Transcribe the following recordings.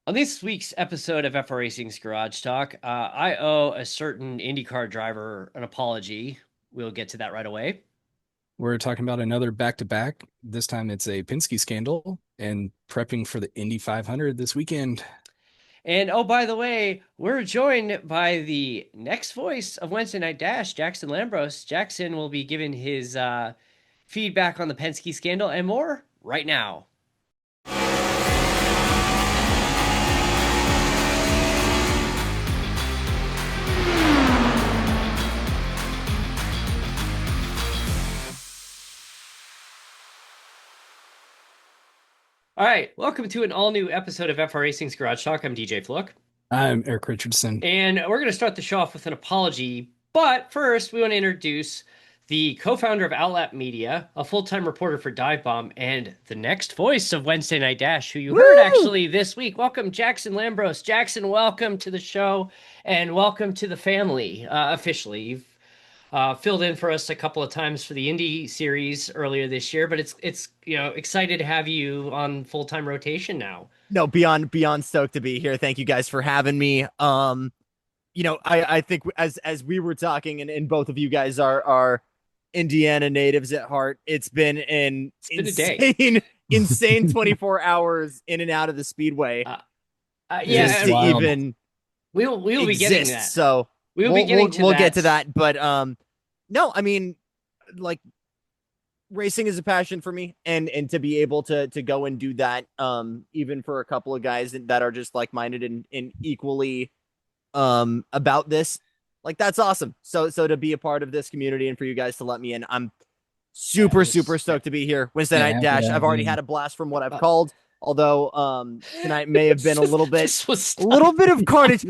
On this week's episode of FR Racing's Garage Talk, I owe a certain IndyCar driver an apology. We'll get to that right away. We're talking about another back-to-back. This time it's a Penske scandal and prepping for the Indy 500 this weekend. And oh, by the way, we're joined by the next voice of Wednesday Night Dash, Jackson Lambros. Jackson will be giving his feedback on the Penske scandal and more right now. All right, welcome to an all-new episode of FR Racing's Garage Talk. I'm DJ Fluck. I'm Erik Richardson. And we're going to start the show off with an apology. But first, we want to introduce the co-founder of Outlap Media, a full-time reporter for Dive Bomb, and the next voice of Wednesday Night Dash, who you heard actually this week. Welcome, Jackson Lambros. Jackson, welcome to the show, and welcome to the family, officially. You've filled in for us a couple of times for the Indy series earlier this year, but it's excited to have you on full-time rotation now. No, beyond stoked to be here. Thank you guys for having me. I think as we were talking, and both of you guys are Indiana natives at heart, it's been an insane 24 hours in and out of the Speedway. Yeah, to even we'll be getting that. So we'll get to that. But no, I mean, like, racing is a passion for me, and to be able to go and do that, even for a couple of guys that are just like-minded and equally about this, like, that's awesome. So to be a part of this community and for you guys to let me in, I'm super stoked to be here. Wednesday Night Dash. I've already had a blast from what I've called, although tonight may have been a little bit of carnage.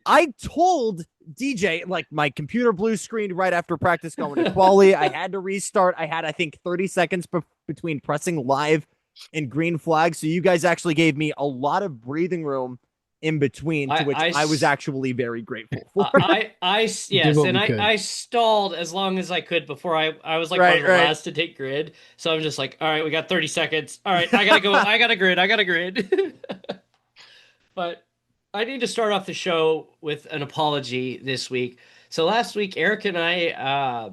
I told DJ, like, my computer blue screened right after practice going to quali. I had to restart. I had, I think, 30 seconds between pressing live and green flag. So you guys actually gave me a lot of breathing room in between, to which I was actually very grateful for. I stalled as long as I could before I was like one of the last to take grid. So I'm just like, all right, we got 30 seconds. All right, I gotta go. I got a grid. But I need to start off the show with an apology this week. So last week, Erik and I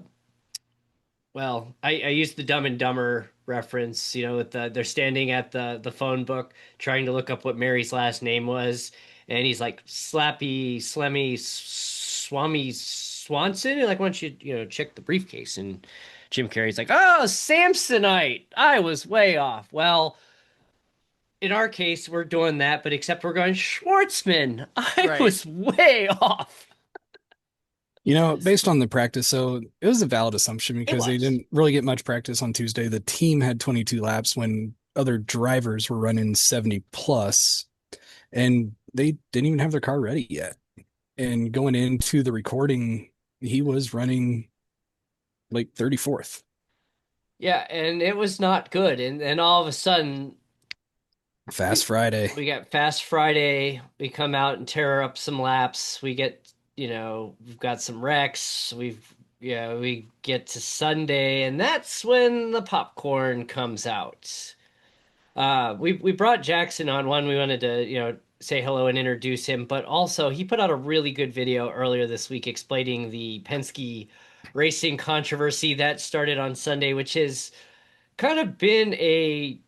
used the Dumb and Dumber reference, with they're standing at the phone book trying to look up what Mary's last name was, and he's like, Slappy, Slemmy, Swami Swanson, like, why don't you check the briefcase? And Jim Carrey's like, oh, Samsonite, I was way off. Well, in our case, we're doing that, but except we're going Shwartzman. I was way off. Based on the practice, so it was a valid assumption because they didn't really get much practice on Tuesday. The team had 22 laps when other drivers were running 70 plus, and they didn't even have their car ready yet. And going into the recording, he was running like 34th. Yeah, and it was not good. And then all of a sudden, Fast Friday. We got Fast Friday. We come out and tear up some laps. We get, we've got some wrecks. We get to Sunday, and that's when the popcorn comes out. We brought Jackson on. One, we wanted to, say hello and introduce him, but also he put out a really good video earlier this week explaining the Penske racing controversy that started on Sunday, which has kind of been a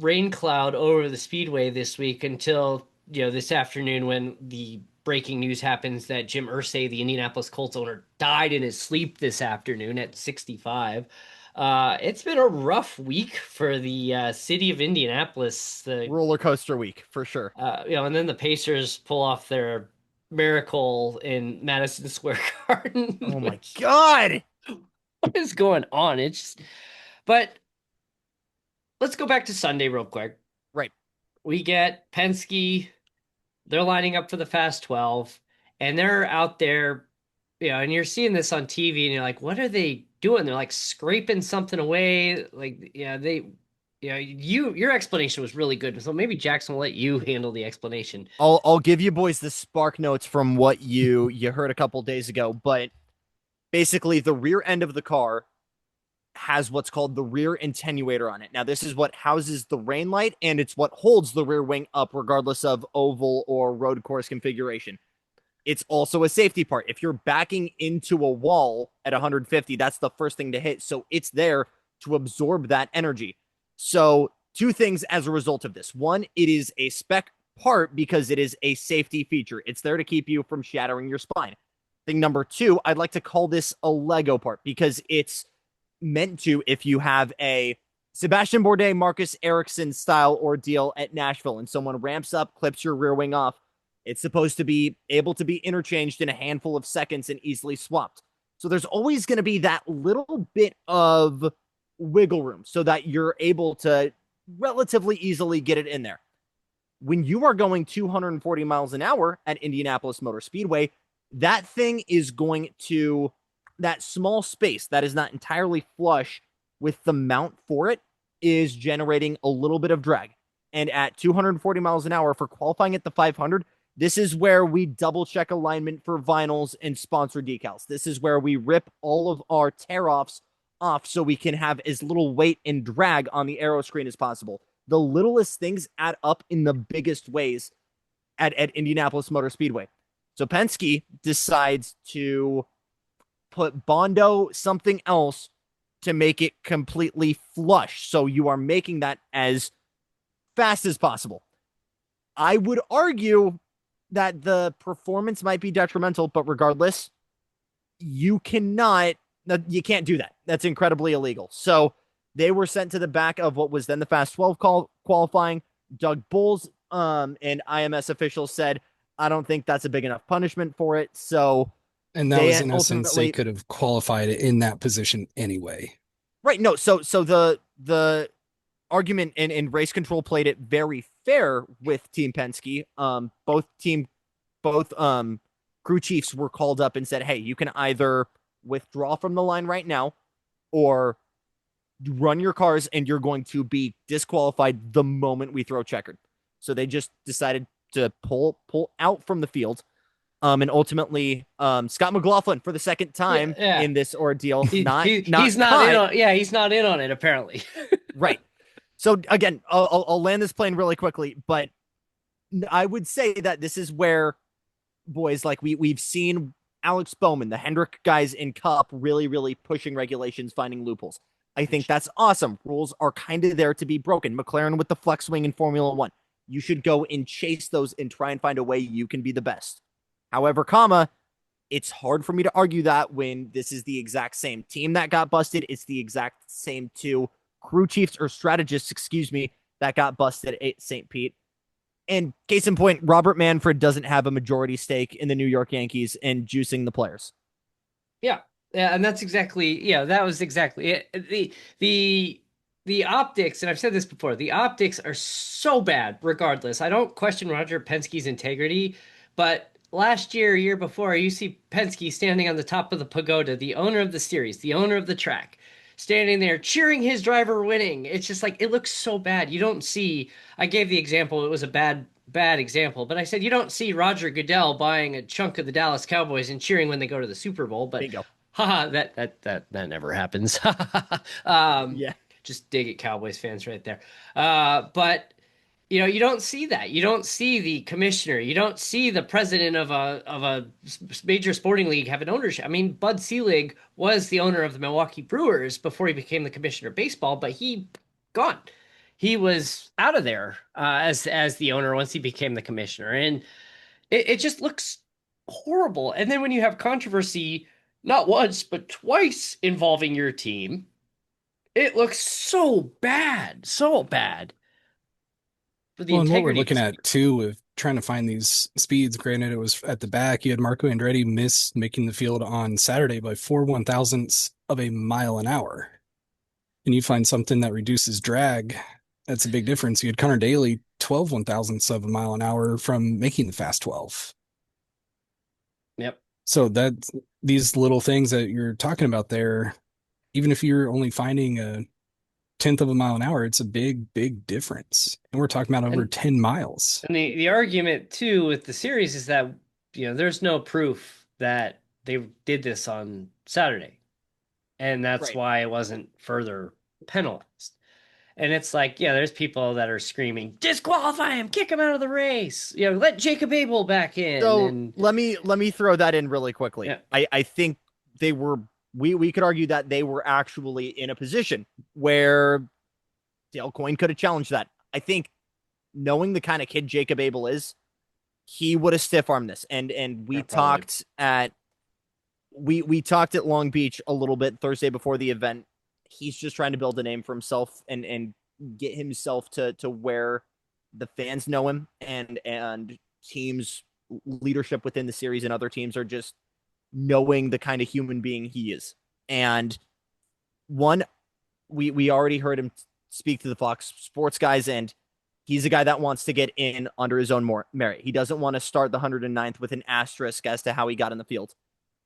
rain cloud over the Speedway this week until this afternoon, when the breaking news happens that Jim Irsay, the Indianapolis Colts owner, died in his sleep this afternoon at 65. It's been a rough week for the city of Indianapolis. The roller coaster week for sure. And then the Pacers pull off their miracle in Madison Square Garden. Oh my God, what is going on? But let's go back to Sunday real quick. Right. We get Penske. They're lining up for the Fast 12, and they're out there, and you're seeing this on TV, and you're like, what are they doing? They're like scraping something away. Like, your explanation was really good. So maybe Jackson will let you handle the explanation. I'll give you boys the spark notes from what you heard a couple days ago, but basically the rear end of the car has what's called the rear attenuator on it. Now, this is what houses the rain light, and it's what holds the rear wing up regardless of oval or road course configuration. It's also a safety part. If you're backing into a wall at 150, that's the first thing to hit. So it's there to absorb that energy. So two things as a result of this. One, it is a spec part because it is a safety feature. It's there to keep you from shattering your spine. Thing number two, I'd like to call this a Lego part because it's meant to, if you have a Sebastian Bourdais, Marcus Ericsson style ordeal at Nashville and someone ramps up, clips your rear wing off, it's supposed to be able to be interchanged in a handful of seconds and easily swapped. So there's always going to be that little bit of wiggle room so that you're able to relatively easily get it in there. When you are going 240 miles an hour at Indianapolis Motor Speedway, that thing is going to, that small space that is not entirely flush with the mount for it is generating a little bit of drag. And at 240 miles an hour for qualifying at the 500, this is where we double check alignment for vinyls and sponsor decals. This is where we rip all of our tear-offs off so we can have as little weight and drag on the aero screen as possible. The littlest things add up in the biggest ways at Indianapolis Motor Speedway. So Penske decides to put Bondo something else to make it completely flush. So you are making that as fast as possible. I would argue that the performance might be detrimental, but regardless, you can't do that. That's incredibly illegal. So they were sent to the back of what was then the Fast 12 qualifying. Doug Bulls and IMS officials said, I don't think that's a big enough punishment for it. So, and that was in essence, they could have qualified it in that position anyway. Right. No. So the argument and race control played it very fair with Team Penske. Both crew chiefs were called up and said, hey, you can either withdraw from the line right now or run your cars and you're going to be disqualified the moment we throw checkered. So they just decided to pull out from the field. And ultimately, Scott McLaughlin for the second time in this ordeal. He's not in on it apparently. Right. So again, I'll land this plane really quickly, but I would say that this is where, boys, like we've seen Alex Bowman, the Hendrick guys in Cup, really, really pushing regulations, finding loopholes. I think that's awesome. Rules are kind of there to be broken. McLaren with the flex wing in Formula One. You should go and chase those and try and find a way you can be the best. However, it's hard for me to argue that when this is the exact same team that got busted. It's the exact same two crew chiefs or strategists, that got busted at St. Pete. And case in point, Robert Manfred doesn't have a majority stake in the New York Yankees and juicing the players. Yeah. Yeah, and that's exactly, that was exactly it. The optics, and I've said this before, the optics are so bad regardless. I don't question Roger Penske's integrity, but last year before, you see Penske standing on the top of the pagoda, the owner of the series, the owner of the track, standing there cheering his driver winning. It's just like, it looks so bad. You don't see, I gave the example, it was a bad example, but I said you don't see Roger Goodell buying a chunk of the Dallas Cowboys and cheering when they go to the Super Bowl, but bingo. Haha, that never happens. Yeah. Just dig it, Cowboys fans right there. But you don't see that. You don't see the commissioner. You don't see the president of a major sporting league have an ownership. I mean, Bud Selig was the owner of the Milwaukee Brewers before he became the commissioner of baseball, but he gone. He was out of there as the owner once he became the commissioner, and it just looks horrible. And then when you have controversy, not once, but twice involving your team, it looks so bad, so bad. Well, and what we're looking at too with trying to find these speeds, granted it was at the back, you had Marco Andretti miss making the field on Saturday by 4/1000ths of a mile an hour. And you find something that reduces drag, that's a big difference. You had Connor Daly 12/1000ths of a mile an hour from making the fast 12. Yep. So that these little things that you're talking about there, even if you're only finding a 10th of a mile an hour, it's a big difference. And we're talking about over 10 miles. And the argument too with the series is that, there's no proof that they did this on Saturday. and that's Right. why it wasn't further penalized. And it's like, yeah, there's people that are screaming, disqualify him, kick him out of the race, let Jacob Abel back in. So And let me throw that in really quickly. yeah, I think they were we could argue that they were actually in a position where Dale Coyne could have challenged that. I think knowing the kind of kid Jacob Abel is, he would have stiff armed this. And we probably. talked at we talked at Long Beach a little bit Thursday before the event. He's just trying to build a name for himself and get himself to where the fans know him and teams leadership within the series and other teams are just knowing the kind of human being he is. And one, we already heard him speak to the Fox Sports guys, and he's a guy that wants to get in under his own merit. He doesn't want to start the 109th with an asterisk as to how he got in the field.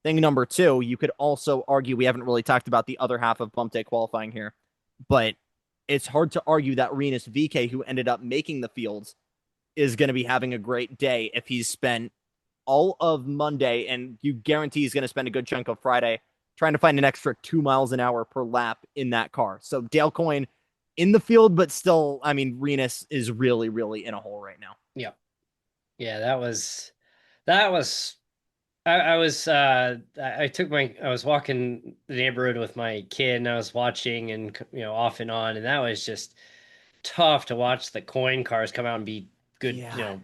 Thing number two, you could also argue, we haven't really talked about the other half of bump day qualifying here, but it's hard to argue that Rinus VK, who ended up making the fields, is going to be having a great day if he's spent all of Monday, and you guarantee he's going to spend a good chunk of Friday trying to find an extra 2 miles an hour per lap in that car. So Dale Coyne in the field, but still, I mean, Rinus is really, really in a hole right now. Yeah. Yeah, that was I was walking the neighborhood with my kid and I was watching and off and on, and that was just tough to watch the coin cars come out and be good, Yeah.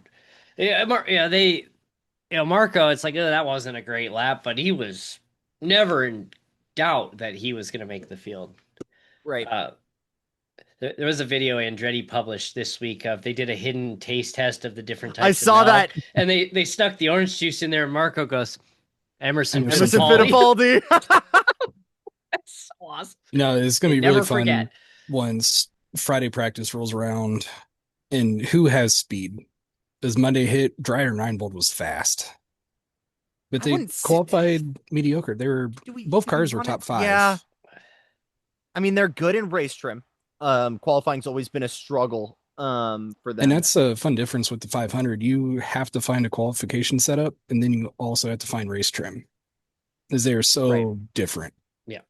Marco, it's like, oh, that wasn't a great lap, but he was never in doubt that he was going to make the field. Right. Uh, there was a video Andretti published this week of they did a hidden taste test of the different I types of saw milk, that. and they stuck the orange juice in there. And Marco goes, Emerson Emerson Fittipaldi. That's so awesome. It's going to They be really never fun forget. once Friday practice rolls around and who has speed. Does Monday hit? Dryer 9 volt was fast, but I they wouldn't say, qualified mediocre. They were both cars were top five. Yeah. I mean, they're good in race trim. Qualifying's always been a struggle for them. And that's a fun difference with the 500. You have to find a qualification setup, and then you also have to find race trim, because they are so different. Yeah.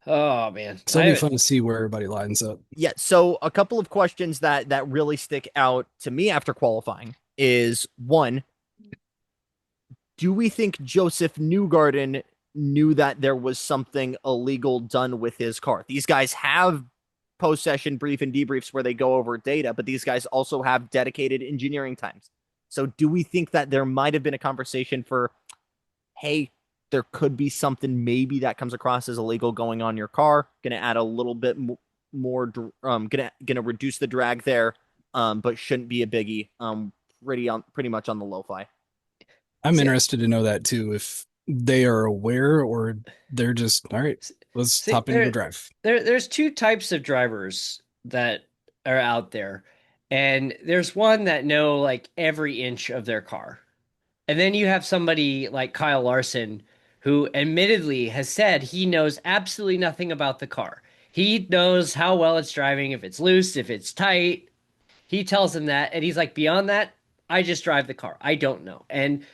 Oh man, So it'll be fun to see where everybody lines up. Yeah. So a couple of questions that really stick out to me after qualifying is one, do we think Joseph Newgarden knew that there was something illegal done with his car? These guys have post-session brief and debriefs where they go over data, but these guys also have dedicated engineering times. So do we think that there might have been a conversation for, hey, there could be something maybe that comes across as illegal going on your car, going to add a little bit more, going to reduce the drag there, but shouldn't be a biggie, pretty much on the lo-fi. I'm interested to know that too, if they are aware or they're just, all right, let's hop into the drive. There's two types of drivers that are out there. And there's one that know like every inch of their car. And then you have somebody like Kyle Larson, who admittedly has said he knows absolutely nothing about the car. He knows how well it's driving, if it's loose, if it's tight. He tells him that. And he's like, beyond that, I just drive the car. I don't know. And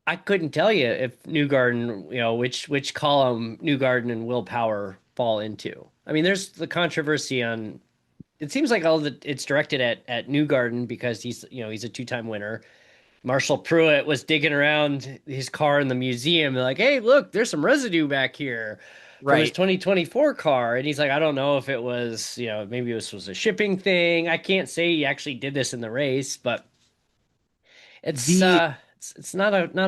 I couldn't tell you if Newgarden, which column Newgarden and Willpower fall into. I mean, there's the controversy on. It seems like it's directed at Newgarden because he's a two-time winner. Marshall Pruitt was digging around his car in the museum. They're like, hey, look, there's some residue back here from his 2024 car. And he's like, I don't know if it was, maybe this was a shipping thing. I can't say he actually did this in the race, but it's not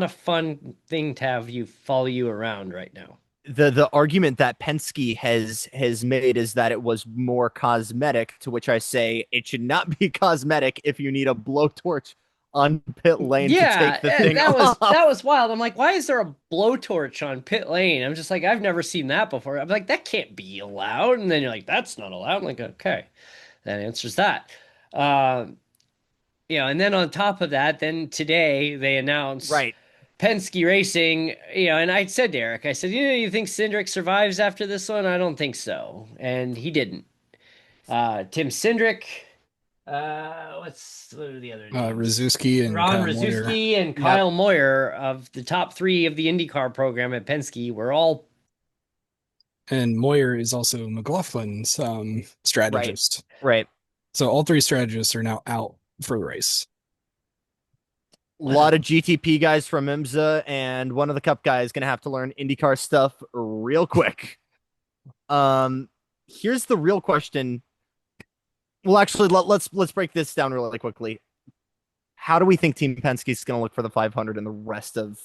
a fun thing to have you follow you around right now. The argument that Penske has made is that it was more cosmetic, to which I say it should not be cosmetic if you need a blowtorch on pit lane to take the thing off. That was wild. I'm like, why is there a blowtorch on pit lane? I'm just like, I've never seen that before. I'm like, that can't be allowed. And then you're like, that's not allowed. I'm like, okay, that answers that. And then on top of that, then today they announced Penske Racing, and I said to Erik, I said, you think Cindric survives after this one? I don't think so. And he didn't. Tim Cindric What are the other names? Rzuski and Ron Kyle Moyer. Rzuski and Yep. Kyle Moyer of the top three of the IndyCar program at Penske were all. And Moyer is also McLaughlin's Right. strategist. Right. So all three strategists are now out for the race. A lot of GTP guys from IMSA, and one of the Cup guys going to have to learn IndyCar stuff real quick. Here's the real question. Well, actually, let's break this down really quickly. How do we think Team Penske is going to look for the 500 in the rest of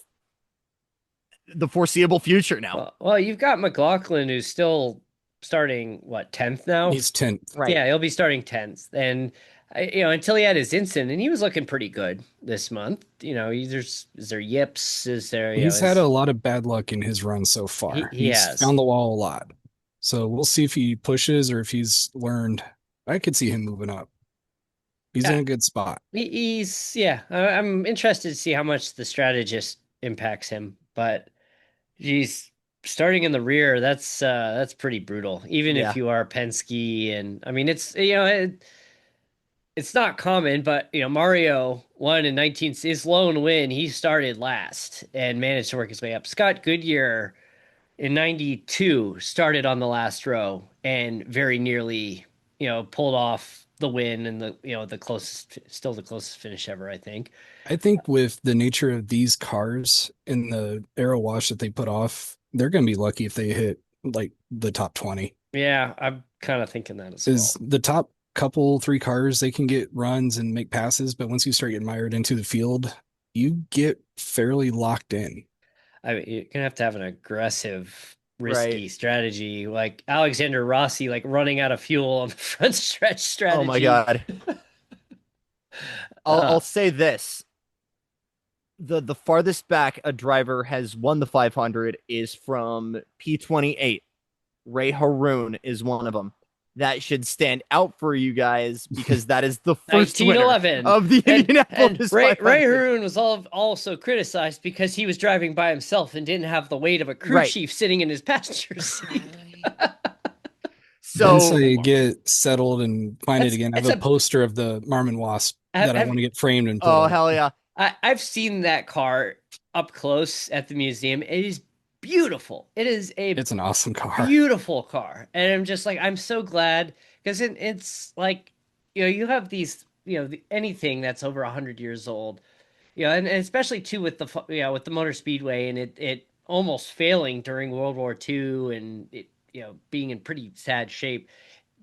the foreseeable future now? Well, you've got McLaughlin, who's still starting, what, 10th now? He's 10th. Right. Yeah, he'll be starting 10th. And, until he had his incident, and he was looking pretty good this month. Is there yips? Is there, He's had a lot of bad luck in his run so far. He He's has found the wall a lot. So we'll see if he pushes or if he's learned. I could see him moving up. He's in a good spot. I'm interested to see how much the strategist impacts him. But, geez, starting in the rear, that's pretty brutal. Even if you are Penske, and I mean, it's not common, but Mario won in his lone win. He started last and managed to work his way up. Scott Goodyear in 92 started on the last row and very nearly, pulled off the win and the closest finish ever, I think. I think with the nature of these cars and the aero wash that they put off, they're going to be lucky if they hit like the top 20. Yeah, I'm kind of thinking that as Is well. the top couple, three cars, they can get runs and make passes, but once you start getting mired into the field, you get fairly locked in. I mean, you're gonna have to have an aggressive, risky strategy, like Alexander Rossi, like running out of fuel on the front stretch strategy. Oh my God. I'll say this. The farthest back a driver has won the 500 is from P28. Ray Haroon is one of them. That should stand out for you guys because that is the first winner of the Indianapolis 500. Ray Haroon was also criticized because he was driving by himself and didn't have the weight of a crew chief sitting in his passenger seat. So once they get settled and find it again, I have a poster of the Marmon Wasp that I want to get framed and put Oh, hell yeah. I've seen that car up close at the museum. It is beautiful. It's an awesome car. Beautiful car. And I'm just like, I'm so glad because it's like, you have these, anything that's over 100 years old, and especially too with with the Motor Speedway and it almost failing during World War II and it, being in pretty sad shape.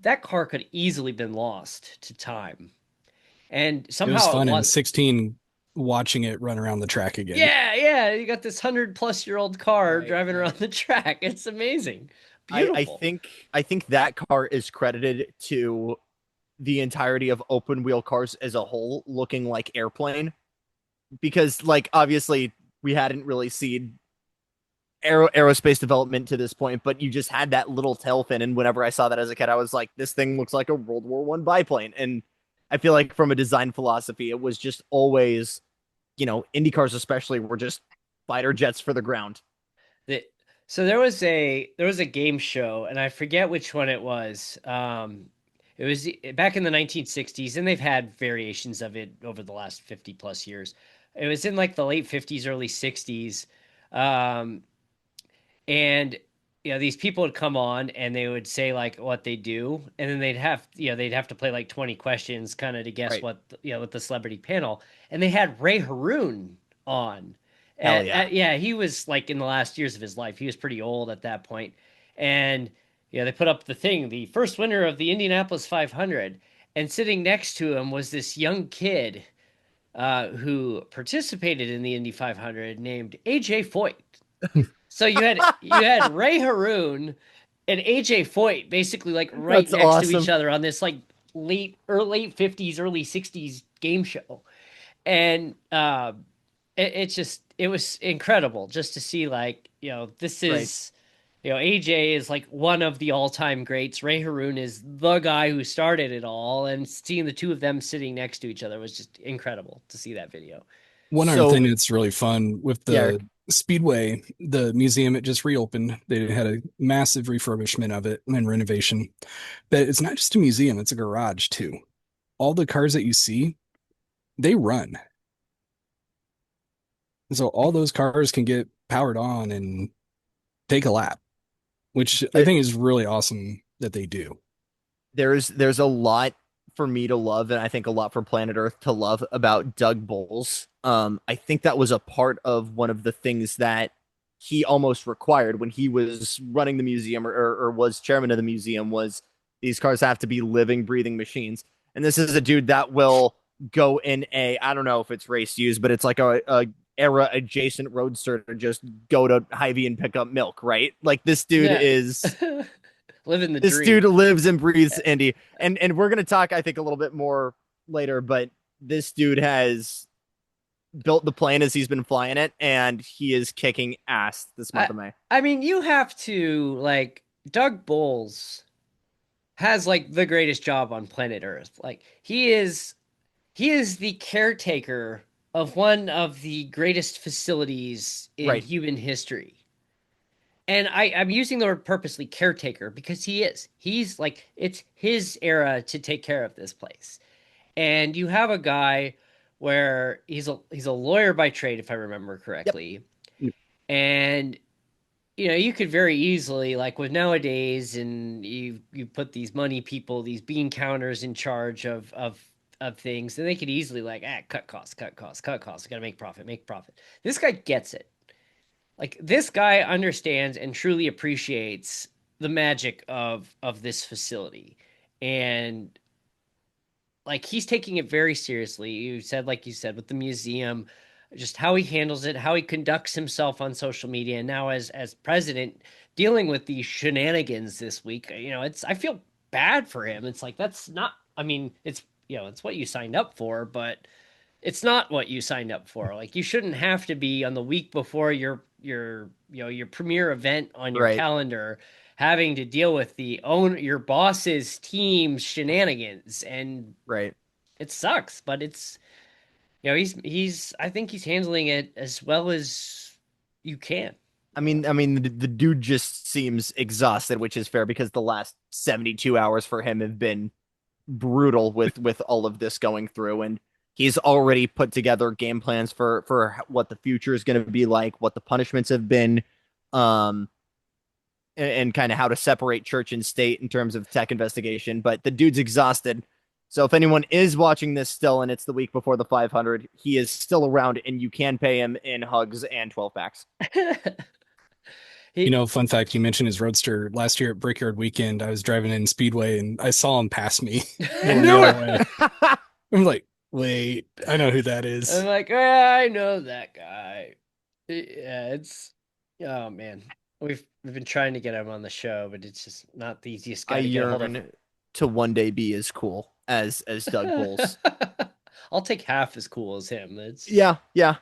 That car could easily been lost to time. And somehow it was fun in 16 watching it run around the track again. Yeah. You got this 100-plus-year-old car driving around the track. It's amazing. Beautiful. I think that car is credited to the entirety of open wheel cars as a whole looking like airplane. Because, like, obviously we hadn't really seen aerospace development to this point, but you just had that little tail fin. And whenever I saw that as a kid, I was like, this thing looks like a World War I biplane. And I feel like from a design philosophy, it was just always, Indy cars especially were just fighter jets for the ground. So there was a game show, and I forget which one it was. It was back in the 1960s, and they've had variations of it over the last 50 plus years. It was in like the late 50s, early 60s. And these people would come on and they would say like what they do, and then they'd have to play like 20 questions kind of to guess what with the celebrity panel. And they had Ray Haroon on. He was like in the last years of his life. He was pretty old at that point. And they put up the first winner of the Indianapolis 500, and sitting next to him was this young kid who participated in the Indy 500 named AJ Foyt. So you had Ray Haroon and AJ Foyt basically like right next to each other on this like late 50s, early 60s game show. And it was incredible just to see like, this is, AJ is like one of the all-time greats. Ray Haroon is the guy who started it all, and seeing the two of them sitting next to each other was just incredible to see that video. One other thing that's really fun with the Speedway, the museum, it just reopened. They had a massive refurbishment of it and renovation. But it's not just a museum, it's a garage too. all the cars that you see, they run. So all those cars can get powered on and take a lap, which I think is really awesome that they do. There's a lot for me to love, and I think a lot for Planet Earth to love about Doug Bowles. I think that was a part of one of the things that he almost required when he was running the museum or was chairman of the museum was these cars have to be living, breathing machines. And this is a dude that will go in I don't know if it's race use, but it's like a era adjacent roadster to just go to Hy-Vee and pick up milk, right? Like this dude Yeah. is Living the this dream. dude lives and breathes Indy. And we're gonna talk, I think, a little bit more later, but this dude has built the plane as he's been flying it, and he is kicking ass this month of May. I mean, you have to like Doug Bowles has like the greatest job on planet Earth. Like he is the caretaker of one of the greatest facilities in Right. human history. And I'm using the word purposely caretaker because he is. He's like it's his era to take care of this place. And you have a guy where he's a lawyer by trade, if I remember Yep. correctly. And you know, you could very easily, like with nowadays, and you put these money people, these bean counters in charge of things, and they could easily like, cut costs, cut costs, cut costs. We gotta make profit, make profit. This guy gets it. Like this guy understands and truly appreciates the magic of this facility, and like he's taking it very seriously. You said, like you said, with the museum, just how he handles it, how he conducts himself on social media, and now as president, dealing with these shenanigans this week. You know, it's I feel bad for him. It's like that's not. I mean, it's you know, it's what you signed up for, but it's not what you signed up for. Like you shouldn't have to be on the week before your you know your premier event on your Right. calendar having to deal with the own your boss's team shenanigans, and Right. it sucks, but it's you know he's I think he's handling it as well as you can. The dude just seems exhausted, which is fair because the last 72 hours for him have been brutal with all of this going through, and he's already put together game plans for what the future is going to be like, what the punishments have been, um, and kind of how to separate church and state in terms of tech investigation. But the dude's exhausted. So if anyone is watching this still and it's the week before the 500, he is still around and you can pay him in hugs and 12 packs. You know, fun fact, you mentioned his roadster. Last year at Brickyard Weekend, I was driving in Speedway and I saw him pass me going the other way. I'm like, wait, I know who that is. I'm like, I know that guy. Yeah, it's oh man. We've been trying to get him on the show, but it's just not the easiest guy I to get a hold of. yearn to one day be as cool as Doug Bowles. I'll take half as cool as him. It's Yeah, yeah.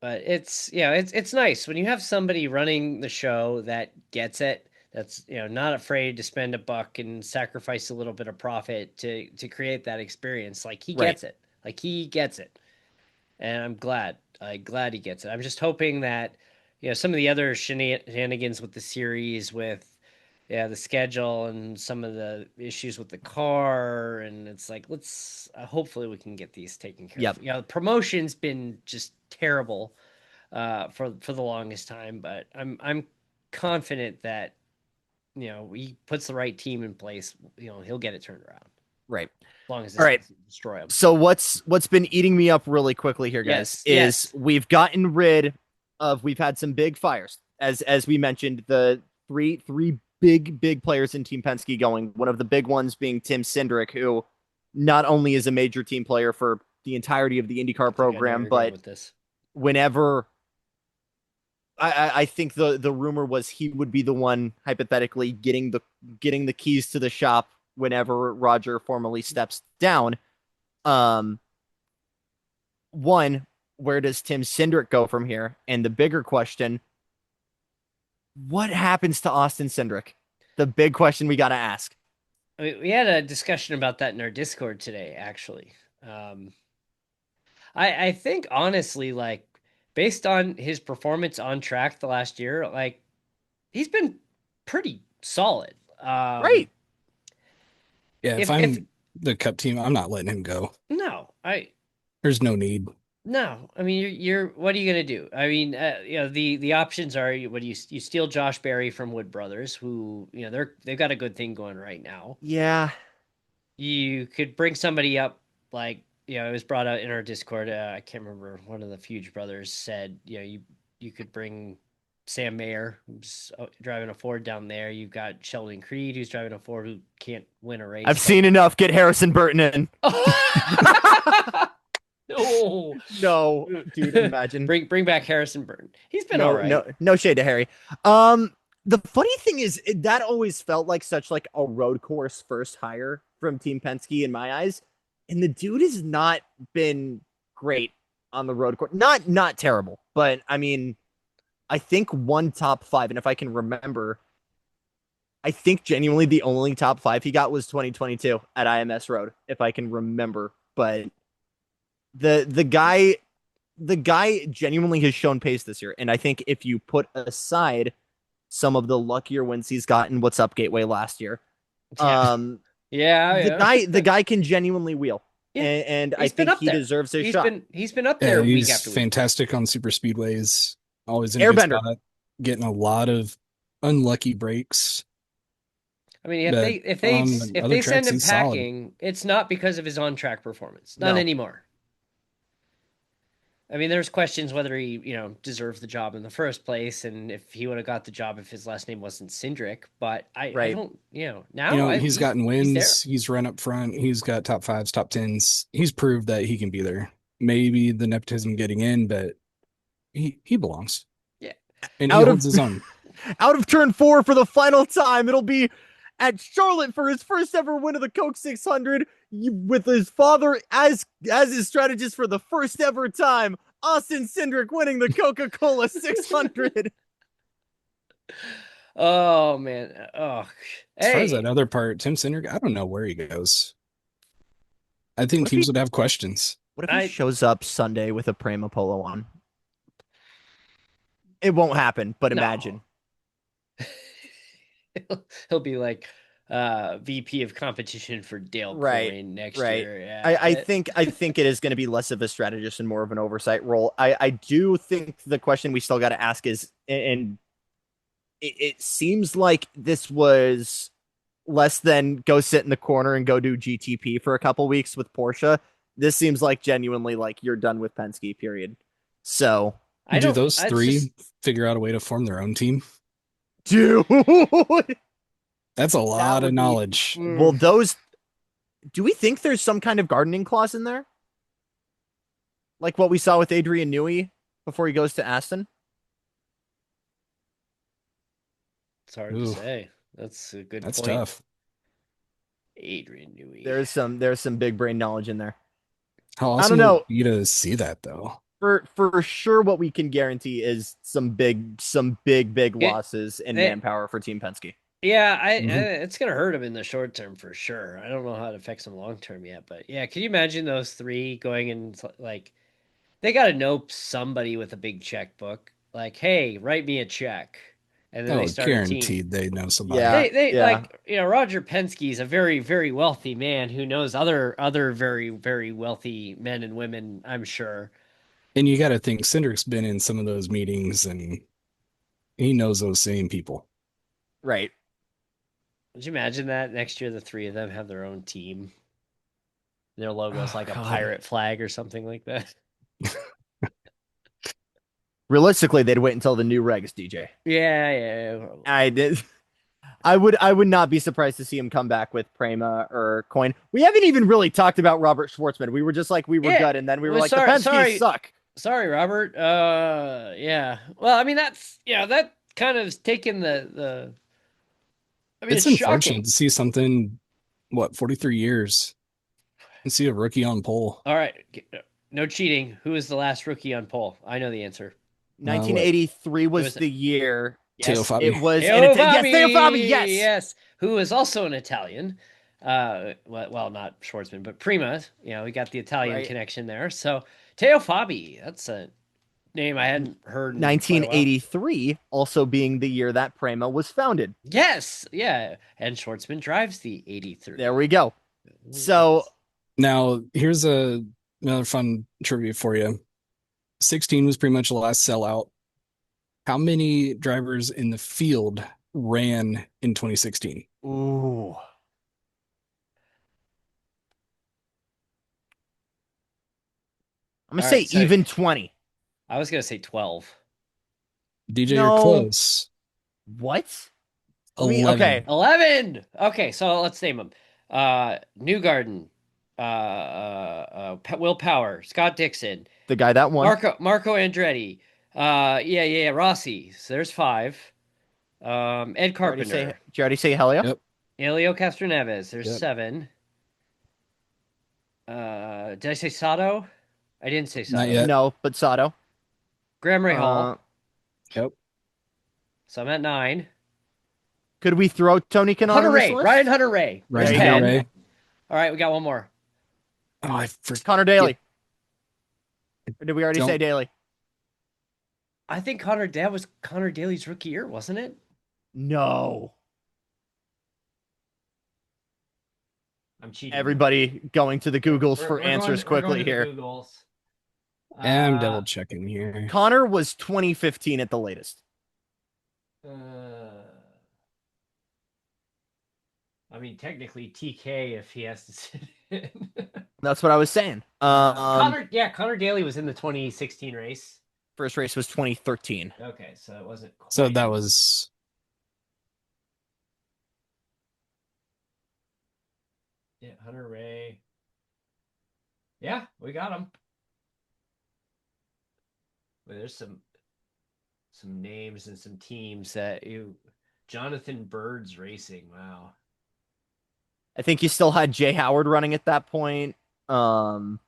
but it's you know it's nice when you have somebody running the show that gets it. That's you know not afraid to spend a buck and sacrifice a little bit of profit to create that experience. Like he Right. gets it. Like he gets it, and I'm glad. I'm glad he gets it. I'm just hoping that you know some of the other shenanigans with the series, with yeah the schedule and some of the issues with the car, and it's like let's hopefully we can get these taken care Yep. of. You know, the promotion's been just terrible for the longest time, but I'm confident that you know he puts the right team in place. You know, he'll get it turned around Right. as long as All this right. doesn't destroy him. So what's been eating me up really quickly here, guys, Yes, is yes. we've had some big fires. As we mentioned, the three big players in Team Penske going. One of the big ones being Tim Cindric, who not only is a major team player for the entirety of the IndyCar program, but with this. whenever I think the rumor was he would be the one hypothetically getting the keys to the shop whenever Roger formally steps down. Um, One, where does Tim Cindric go from here? And the bigger question, what happens to Austin Cindric? The big question we got to ask. We had a discussion about that in our Discord today, actually. Um, I think honestly, like based on his performance on track the last year, like he's been pretty solid. Right. Yeah, If the Cup team, I'm not letting him go. No, There's no need. No, I mean you're what are you gonna do? I mean, the options are what do you steal Josh Berry from Wood Brothers, who they've got a good thing going right now. Yeah. You could bring somebody up like it was brought out in our Discord. I can't remember, one of the Fuge brothers said you could bring Sam Mayer, who's driving a Ford down there. You've got Sheldon Creed, who's driving a Ford, who can't win a race. I've seen enough. Get Harrison Burton in. No, dude, imagine. bring back Harrison Burton. He's been all right. No shade to Harry. The funny thing is that always felt like such like a road course first hire from Team Penske in my eyes, and the dude has not been great on the road course. Not terrible, but I mean, I think one top 5, and if I can remember, I think genuinely the only top 5 he got was 2022 at IMS Road, if I can remember, but. The guy genuinely has shown pace this year, and I think if you put aside some of the luckier wins he's gotten, what's up Gateway last year, the guy can genuinely wheel, and I think he deserves his shot. He's been up there week after week. He's fantastic on super speedways, always in a good spot, getting a lot of unlucky breaks. I mean, if they send him packing, solid. It's not because of his on track performance, not anymore. I mean, there's questions whether he, deserved the job in the first place, and if he would have got the job if his last name wasn't Cindric. But I don't, now he's gotten wins. He's run up front. He's got top 5s, top 10s. He's proved that he can be there. Maybe the nepotism getting in, but he belongs. Yeah, and he holds his own. Out of turn 4 for the final time, it'll be at Charlotte for his first ever win of the Coke 600 with his father as his strategist for the first ever time. Austin Cindric winning the Coca-Cola 600. Oh, man. Oh, as far as that other part, Tim Cindric, I don't know where he goes. I think teams would have questions. What if he shows up Sunday with a Prema polo on? It won't happen, but imagine. He'll be like VP of competition for Dale Coyne next year. Yeah, I think it is going to be less of a strategist and more of an oversight role. I do think the question we still got to ask is, and it seems like this was less than go sit in the corner and go do GTP for a couple weeks with Porsche. This seems like genuinely like you're done with Penske, period. So do those three figure out a way to form their own team? Dude, that's a lot of knowledge. Well, do we think there's some kind of gardening clause in there? Like what we saw with Adrian Newey before he goes to Aston? It's hard to say. That's a good point. That's tough. Adrian Newey. There's some big brain knowledge in there. How awesome I don't know. Would be to see that though. For sure, what we can guarantee is some big losses in manpower for Team Penske. Yeah, it's gonna hurt him in the short term for sure. I don't know how it affects him long term yet, but yeah, can you imagine those three going in like they got to know somebody with a big checkbook? Like, hey, write me a check, and then they start guaranteed they know somebody. Yeah, like Roger Penske is a very very wealthy man who knows other very very wealthy men and women, I'm sure. And you got to think Cindric's been in some of those meetings and he knows those same people. Right. Would you imagine that next year the three of them have their own team? Their logo is like a pirate flag or something like that. Realistically, they'd wait until the new regs, DJ. Yeah. I would not be surprised to see him come back with Prema or Coyne. We haven't even really talked about Robert Shwartzman. We were just like, we were good, and then we were like, the Penske suck. Sorry, Robert. Yeah. Well, I mean, that's that kind of taken the. I mean, it's unfortunate to see something. 43 years, and see a rookie on pole. All right, no cheating. Who is the last rookie on pole? I know the answer. 1983 was the year. Yes, Fabi. It was Teo Fabi. Yes, who is also an Italian. Well, not Schwartzman, but Prema. We got the Italian connection there. So Teo Fabi, that's a name I hadn't heard. 1983 also being the year that Prema was founded. Yes, yeah, and Schwartzman drives the 83. There we go. So now here's another fun trivia for you. 16 was pretty much the last sellout. How many drivers in the field ran in 2016? ooh. I'm gonna All say right, so even 20. I was gonna say 12. DJ, you're No. close. What? Okay. 11. 11. Okay, so let's name them. Newgarden, Will Power, Scott Dixon, The guy that won. Marco Andretti, yeah, Rossi. So there's 5. Ed Carpenter, Did you already say Helio? Yep. Elio Castroneves. There's Yep. 7. Did I say Sato? I didn't say Not Sato. yet. No, but Sato. Graham Rahal. Yep. So I'm at 9. Could we throw Tony Kanaan Hunter on this Ray, list? Ryan Hunter Ray. Right. There you go. Ray. All right, we got one more. Oh, I forgot. Connor Daly. Or did we already say Daly? I think that was Connor Daly's rookie year, wasn't it? No. I'm cheating. Everybody going to the Googles for answers quickly here. Googles. I'm double checking here. Connor was 2015 at the latest. I mean, technically TK if he has to sit in. That's what I was saying. Connor Daly was in the 2016 race. First race was 2013. Okay, so it wasn't. So that was. Yeah, Hunter Ray. Yeah, we got him. Well, there's some names and some teams that you. Jonathan Bird's racing. Wow. I think you still had Jay Howard running at that point. That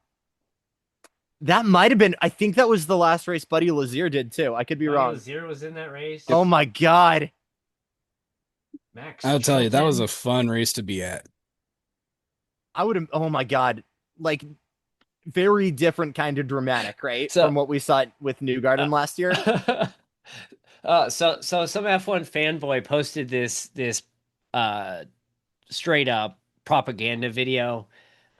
might have been. I think that was the last race Buddy Lazier did too. I could be wrong. Lazier was in that race. Oh my god. Max. I'll tell you, that was Chilton. a fun race to be at. I would have. Oh my god. Like very different kind of dramatic, right? So- From what we saw with Newgarden last year. So some F1 fanboy posted this straight up propaganda video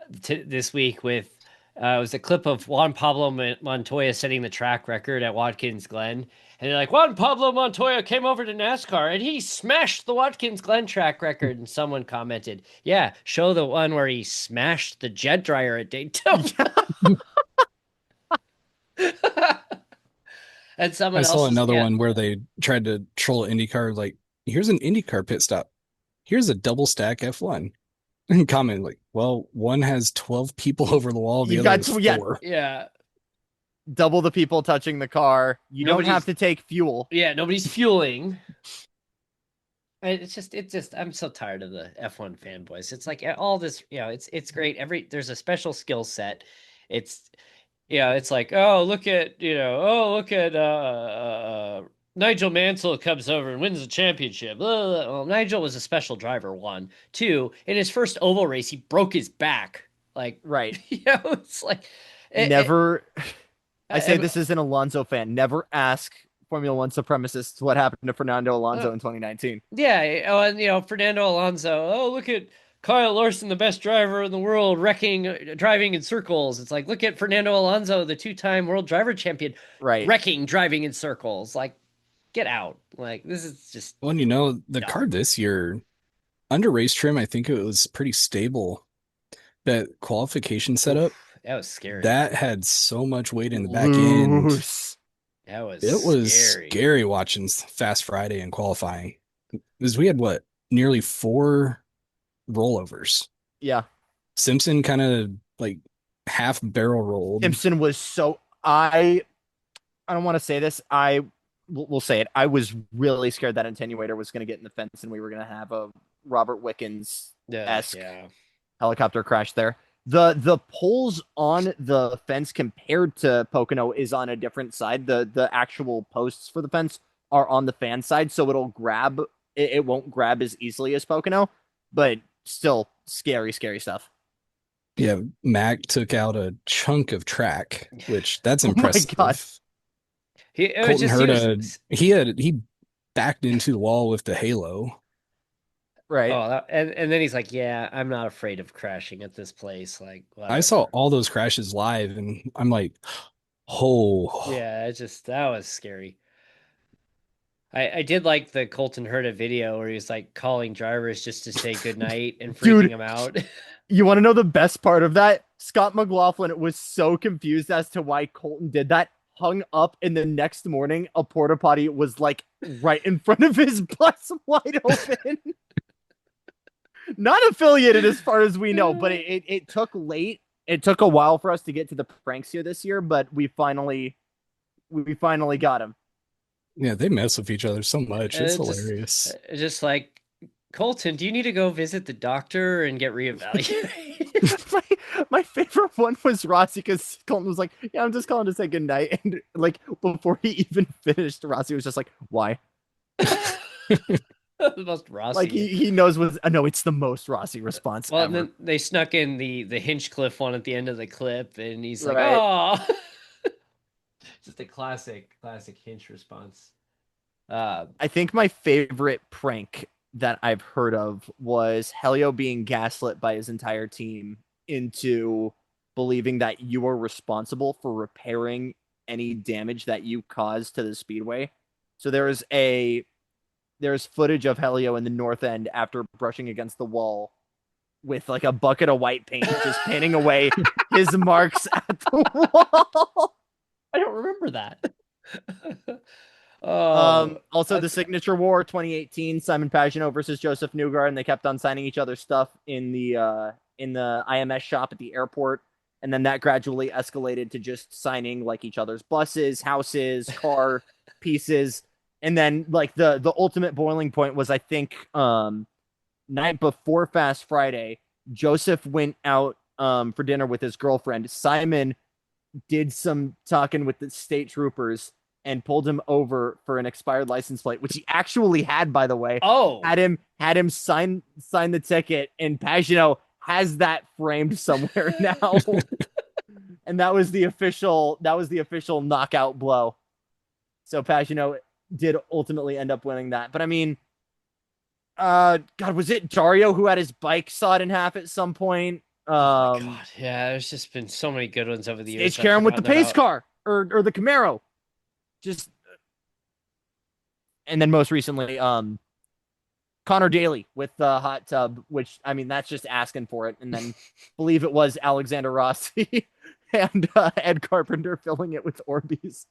this week with it was a clip of Juan Pablo Montoya setting the track record at Watkins Glen. And they're like, Juan Pablo Montoya came over to NASCAR and he smashed the Watkins Glen track record. And someone commented, yeah, show the one where he smashed the jet dryer at Daytona. And someone I saw else another one where they tried to troll IndyCar. Like, here's an IndyCar pit stop. Here's a double stack F1. And comment like, well, one has 12 people over the wall. The other has 4. Yeah. Double the people touching the car. You don't have to take fuel. Yeah, nobody's fueling. It's just I'm so tired of the F1 fanboys. It's like all this, it's great. There's a special skill set. It's it's like, look at Nigel Mansell comes over and wins the championship. Well, Nigel was a special driver, 1. 2, in his first oval race, he broke his back. Like, right. It's like never. I say this as an Alonso fan. Never ask Formula One supremacists what happened to Fernando Alonso in 2019. Yeah. And Fernando Alonso. Oh, look at Kyle Larson, the best driver in the world, driving in circles. It's like, look at Fernando Alonso, the 2-time world driver champion, right? Driving in circles. Like, get out. Like, this is just. Well, the car this year, under race trim, I think it was pretty stable. That qualification setup. That was scary. That had so much weight in the back end. It was scary watching Fast Friday and qualifying. Because we had nearly 4 rollovers. Yeah. Simpson kind of like half barrel rolled. Simpson was so I don't want to say this. We'll say it. I was really scared that attenuator was going to get in the fence and we were going to have a Robert Wickens-esque helicopter crash there. The poles on the fence compared to Pocono is on a different side. The actual posts for the fence are on the fan side, so it'll grab. It won't grab as easily as Pocono, but still scary stuff. Yeah, Mac took out a chunk of track, which that's impressive. Oh my God. He backed into the wall with the halo. Right. Oh, and then he's like, "Yeah, I'm not afraid of crashing at this place. Like, I saw whatever." all those crashes live, and I'm like, oh, Yeah, it just that was scary. I did like the Colton Herta video where he was like calling drivers just to say goodnight and freaking Dude, them out. you want to know the best part of that? Scott McLaughlin was so confused as to why Colton did that, hung up, and the next morning, a porta potty was like right in front of his bus, wide open. Not affiliated as far as we know, but it took late. It took a while for us to get to the pranks here this year, but we finally got him. yeah, they mess with each other so much. And It's it just hilarious. just like Colton, do you need to go visit the doctor and get reevaluated? my favorite one was Rossi because Colton was like, "Yeah, I'm just calling to say goodnight," and like before he even finished, Rossi was just like, "Why?" The most Like Rossi. he knows what. No, it's the most Rossi response Well, and ever. then they snuck in the Hinchcliffe one at the end of the clip, and he's like, Right. "Oh." Just a classic Hinch response. Uh, I think my favorite prank that I've heard of was Helio being gaslit by his entire team into believing that you are responsible for repairing any damage that you caused to the speedway. So there's footage of Helio in the north end after brushing against the wall with like a bucket of white paint, just painting away his marks at the wall. I don't remember that. Oh, Also the that's Signature War 2018, Simon Pagenaud versus Joseph Newgarden, and they kept on signing each other's stuff in the IMS shop at the airport, and then that gradually escalated to just signing like each other's buses, houses, car pieces, and then like the ultimate boiling point was I think night before Fast Friday, Joseph went out for dinner with his girlfriend. Simon did some talking with the state troopers and pulled him over for an expired license plate, which he actually had, by the way. oh. Had him sign the ticket, and Pagano has that framed somewhere now. And that was the official knockout blow. So Pagano did ultimately end up winning that. But I mean, God, was it Dario who had his bike sawed in half at some point? Oh my God. Yeah, there's just been so many good ones over the years Stage I've Karen with the forgotten pace about. car or the Camaro. Just and then most recently, Connor Daly with the hot tub, which I mean that's just asking for it. And then believe it was Alexander Rossi and Ed Carpenter filling it with Orbeez.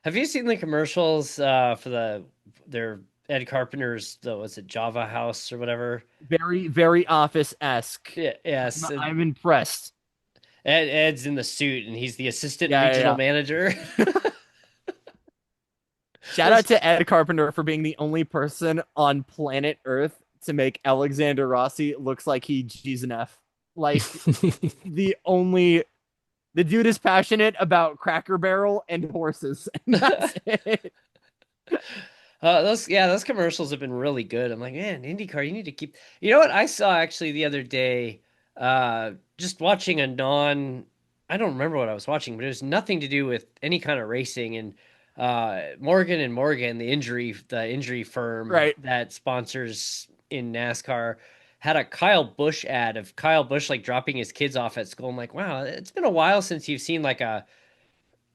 Have you seen the commercials for their Ed Carpenter's was it Java House or whatever? Very, very office esque. Yeah, yes. I'm impressed. Ed's in the suit and he's the assistant Yeah, regional yeah, manager. yeah. Shout out to Ed Carpenter for being the only person on planet Earth to make Alexander Rossi looks like he G's an F. Like the dude is passionate about Cracker Barrel and horses. And that's it. Those commercials have been really good. I'm like, man, IndyCar, you need to keep. You know what I saw actually the other day? Just watching I don't remember what I was watching, but it was nothing to do with any kind of racing. And Morgan and Morgan, the injury firm Right. that sponsors in NASCAR, had a Kyle Busch ad of Kyle Busch like dropping his kids off at school. I'm like, wow, it's been a while since you've seen like a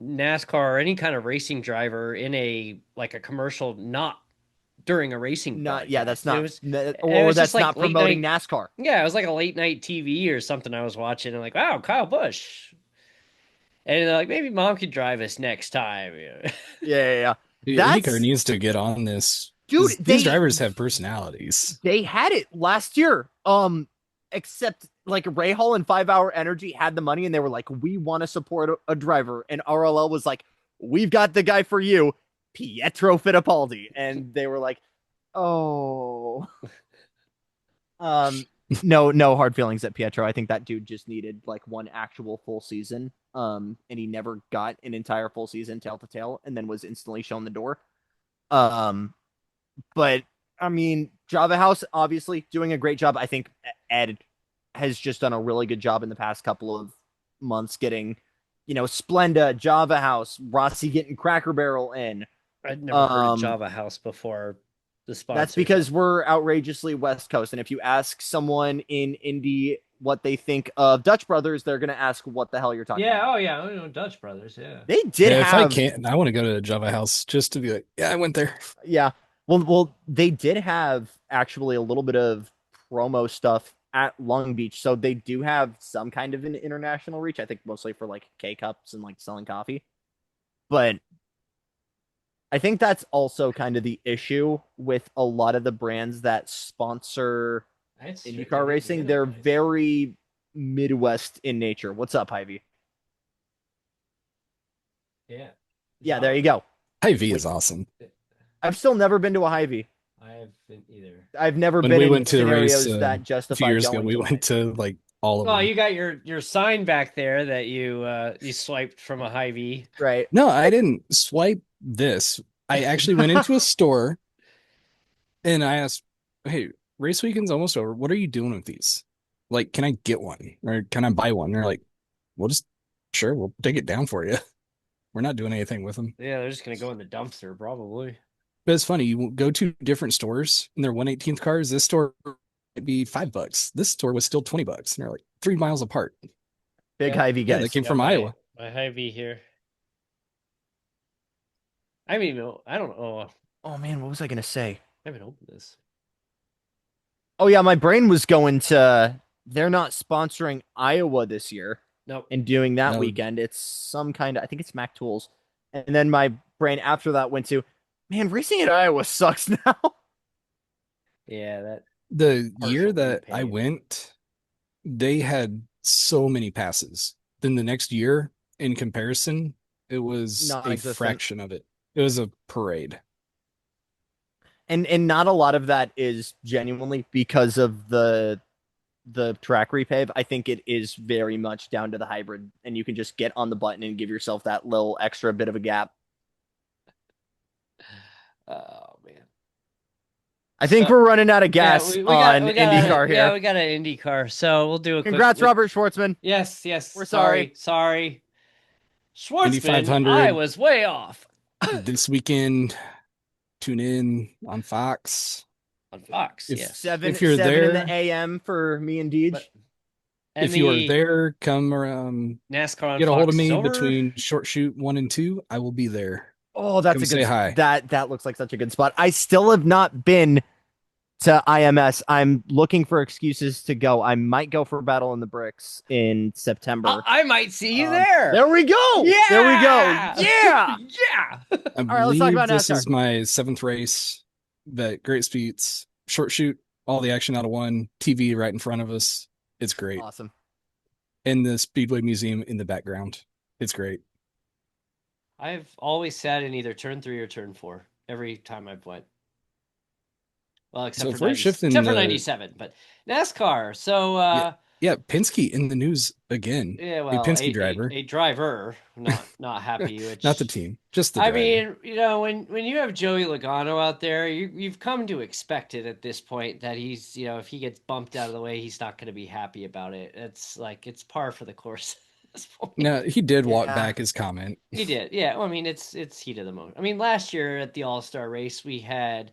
NASCAR or any kind of racing driver in a commercial not during a racing Not yeah, that's broadcast. It not was it or was just that's like not late promoting night. NASCAR. Yeah, it was like a late night TV or something I was watching and like, wow, Kyle Busch. And they're like, maybe mom could drive us next time. Yeah. Yeah, IndyCar That's needs to get on this dude, because these drivers have personalities. they had it last year. Except like Ray Hall and 5 Hour Energy had the money and they were like, we want to support a driver. And RLL was like, we've got the guy for you, Pietro Fittipaldi. And they were like, oh. No hard feelings at Pietro. I think that dude just needed like one actual full season. And he never got an entire full season tail to tail and then was instantly shown the door. Um, but I mean, Java House obviously doing a great job. I think Ed has just done a really good job in the past couple of months getting, Splenda, Java House, Rossi getting Cracker Barrel in. I'd never heard of Java House before. the sponsors. That's because we're outrageously West Coast. And if you ask someone in Indy what they think of Dutch Brothers, they're going to ask what the hell you're talking about. Oh yeah, I know Dutch Brothers. Yeah, they did Yeah, have. if I can't, I want to go to a Java House just to be like, yeah, I went there. Yeah. Well, they did have actually a little bit of promo stuff at Long Beach, so they do have some kind of an international reach. I think mostly for like K cups and like selling coffee, but I think that's also kind of the issue with a lot of the brands that sponsor IndyCar racing. They're very Midwest in nature. What's up, Hy-Vee? Yeah, there you go. Hy-Vee is awesome. I've still never been to a Hy-Vee. I haven't either. I've never When been we in went to the scenarios race that justify a few years ago, going we to went to like all of Well, them. you got your sign back there that you swiped from a Hy-Vee. Right. No, I didn't swipe this. I actually went into a store and I asked, "Hey, race weekend's almost over. What are you doing with these? Like, can I get one or can I buy one?" And they're like, "We'll just sure, we'll take it down for you. We're not doing anything with them." Yeah, they're just gonna go in the dumpster probably. But it's funny, you go to different stores and they're 1/18th cars. This store might be $5. This store was still $20, and they're like 3 miles apart. Big Hy-Vee Yeah, guys. that came from Iowa. My Hy-Vee here. I mean, I don't know. Oh man, what was I gonna say? I haven't opened this. Oh yeah, my brain was going to. They're not sponsoring Iowa this year. Nope. And doing that No. weekend, it's some kind of. I think it's Mac Tools. And then my brain after that went to, man, racing in Iowa sucks now. Yeah, that The year partial that prepaid. I went, they had so many passes. Then the next year, in comparison, it was a Non-existent. fraction of it. It was a parade. And not a lot of that is genuinely because of the track repave. I think it is very much down to the hybrid, and you can just get on the button and give yourself that little extra bit of a gap. Oh man. I think we're running out of gas we on got IndyCar here. Yeah, we got an IndyCar. So we'll do a Congrats, quick... Robert Shwartzman. Yes. We're sorry. Sorry. Indy Schwartzman, 500. I was way off. This weekend, tune in on Fox. On Fox, If- yes. Seven If you're in there- the AM for me and Deej. And If you are the there, come around. NASCAR on Get a hold of Fox me is over. between short shoot 1 and 2. I will be there. Oh, that's Come a good say hi. That looks like such a good spot. I still have not been to IMS. I'm looking for excuses to go. I might go for Battle in the Bricks in September. I might see you there. There we go. Yeah. There we go. Yeah. Yeah. I right, let's talk believe about this NASCAR. is my 7th race. But great speeds, short shoot, all the action out of one. TV right in front of us. It's great. Awesome. And the Speedway Museum in the background. It's great. I've always sat in either turn 3 or turn 4 every time I've went. Well, except So for if we're 90, shifting except for the- 97, but NASCAR. So Yeah, Penske in the news again. yeah, well, a Penske driver. a driver, not happy. Which, Not the team, just the I driver. mean, you know, when you have Joey Logano out there, you've come to expect it at this point that he's, you know, if he gets bumped out of the way, he's not going to be happy about it. It's like it's par for the course at this point. No, he did walk Yeah. back his comment. He did, yeah. Well, I mean, it's heat of the moment. I mean, last year at the All-Star race, we had,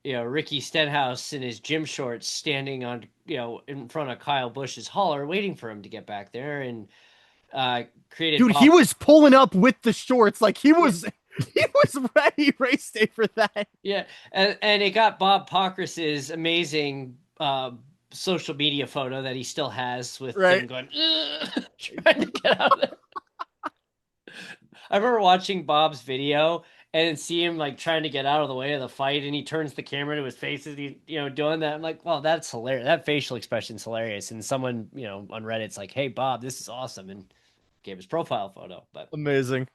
you know, Ricky Stenhouse in his gym shorts standing on, you know, in front of Kyle Busch's hauler, waiting for him to get back there, and created. Dude, he was pulling up with the shorts like he was ready race day for that. Yeah, and it got Bob Pockrass's amazing social media photo that he still has with him going, "Ugh," trying to get out of there. I remember watching Bob's video and see him like trying to get out of the way of the fight, and he turns the camera to his face as he, you know, doing that. I'm like, well, that's hilarious. That facial expression's hilarious. And someone, you know, on Reddit's like, hey, Bob, this is awesome, and gave his profile photo. But Amazing.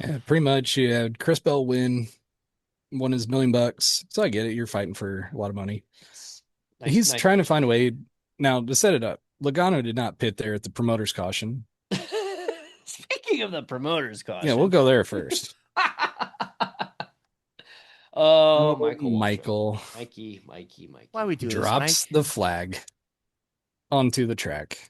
Yeah, pretty much. You had Chris Bell won his $1 million. So I get it. You're fighting for a lot of money. He's trying to find a way now to set it up. Logano did not pit there at the promoter's caution. Speaking of the promoter's caution, Yeah, we'll go there first. Oh, Michael. Michael. Mikey. Why we do drops this, Mike? the flag onto the track.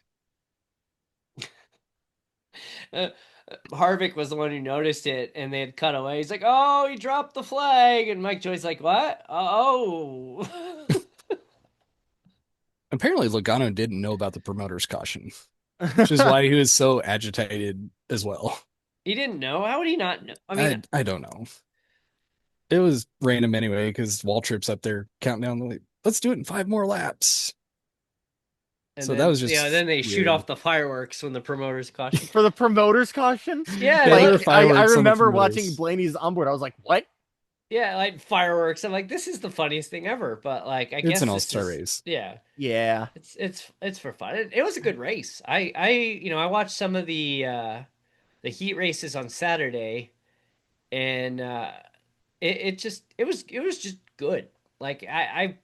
Harvick was the one who noticed it, and they had cut away. He's like, "Oh, he dropped the flag," and Mike Joy's like, "What? Oh." Apparently, Logano didn't know about the promoter's caution, which is why he was so agitated as well. He didn't know. How would he not know? I mean, I don't know. It was random anyway because Waltrip's up there counting down like, let's do it in 5 more laps. and So that then was just then they shoot weird. off the fireworks when the promoters caution. For the promoter's caution. Yeah, Yeah, there were Like I fireworks on the remember watching promoters. Blaney's onboard. I was like, what? yeah, like fireworks. I'm like, this is the funniest thing ever. But like, I It's an guess this all-star is race. yeah. Yeah. It's for fun. It was a good race. I watched some of the heat races on Saturday, and it was just good. Like I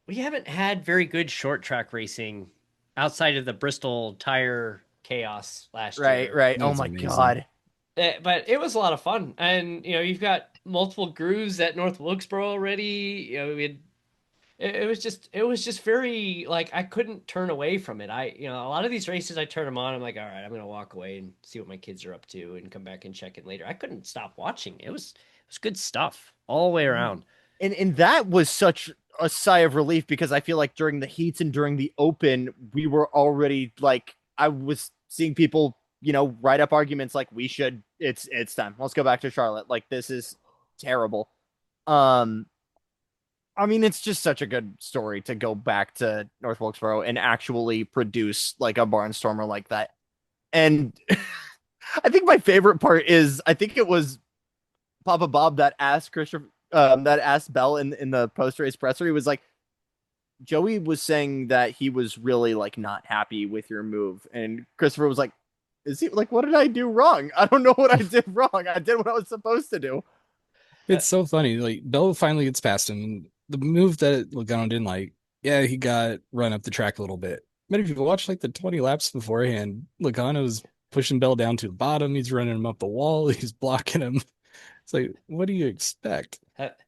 we haven't had very good short track racing outside of the Bristol tire chaos last Right, year. right. That Oh was my amazing. God. But it was a lot of fun, and you've got multiple grooves at North Wilkesboro already. It was just very like I couldn't turn away from it. A lot of these races I turn them on. I'm like, all right, I'm gonna walk away and see what my kids are up to and come back and check it later. I couldn't stop watching. It was good stuff all the way around. And that was such a sigh of relief because I feel like during the heats and during the open, we were already like I was seeing people, write up arguments like it's time. Let's go back to Charlotte. Like this is terrible. Um I mean, it's just such a good story to go back to North Wilkesboro and actually produce like a barnstormer like that. And I think my favorite part is I think it was Papa Bob that asked Christopher that asked Bell in the post race presser. He was like, Joey was saying that he was really like not happy with your move, and Christopher was like, "Is he like what did I do wrong? I don't know what I did wrong. I did what I was supposed to do." Uh, It's so funny. Like Bell finally gets past him. And the move that Logano didn't like, yeah, he got run up the track a little bit. But if you watch like the 20 laps beforehand, Logano's pushing Bell down to the bottom. He's running him up the wall. He's blocking him. It's like, what do you expect?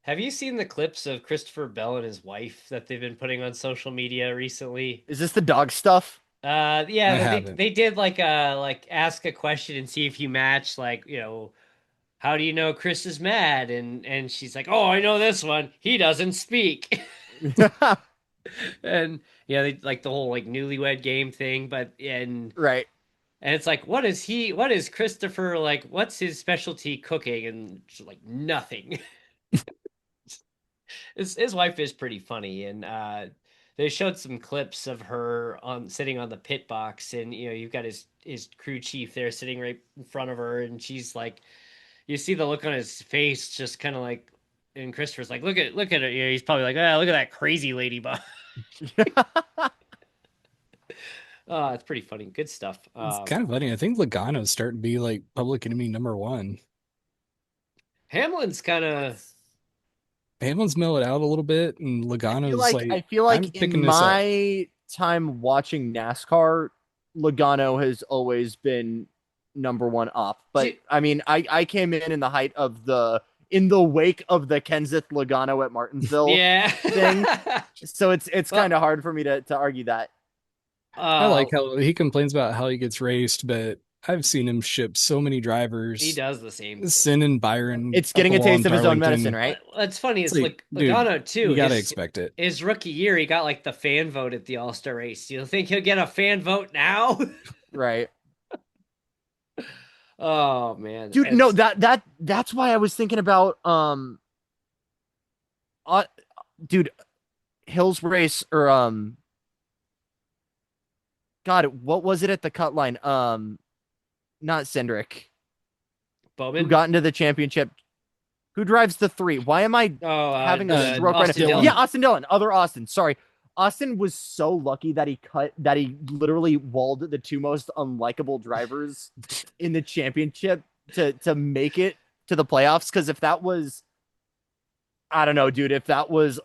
have you seen the clips of Christopher Bell and his wife that they've been putting on social media recently? Is this the dog stuff? I Yeah, they haven't. they did like ask a question and see if you match like how do you know Chris is mad? And she's like, oh, I know this one. He doesn't speak. And they like the whole like newlywed game thing, but Right. and it's like, what is Christopher like? What's his specialty cooking? And she's like, nothing. His wife is pretty funny, and they showed some clips of her on sitting on the pit box, and you've got his crew chief there sitting right in front of her, and she's like, you see the look on his face, just kind of like, and Christopher's like, look at it. He's probably like, look at that crazy ladybug. Oh, it's pretty funny, good stuff. It's kind of funny. I think Logano's starting to be like public enemy number one. Hamlin's kind of Hamlin's mellowed out a little bit, and Logano's I like, feel I'm like picking in this up. my time watching NASCAR, Logano has always been number one up. But I mean, I came in the height of in the wake of the Kenseth Logano at Martinsville yeah. thing. So it's Well, kind of hard for me to argue that. I uh, like how he complains about how he gets raced, but I've seen him ship so many he drivers, does the same thing. Sin and Byron It's up getting the a wall in taste of his own medicine, Darlington. right? What's funny It's is like, like dude, Logano too. you gotta His expect it. his rookie year, he got like the fan vote at the All Star race. Do you think he'll get a fan vote now? Right. Oh man, Dude, no, that's why I was thinking about uh, dude, Hills race or God, what was it at the cut line? Not Cindric, who Bowman. got into the championship. Who drives the 3? Why am I Oh, having a uh, stroke right Austin now? Dillon. Yeah, Austin Dillon, other Austin. Sorry. Austin was so lucky that he literally walled the 2 most unlikable drivers in the championship to make it to the playoffs. Because if that was, I don't know, dude, if that was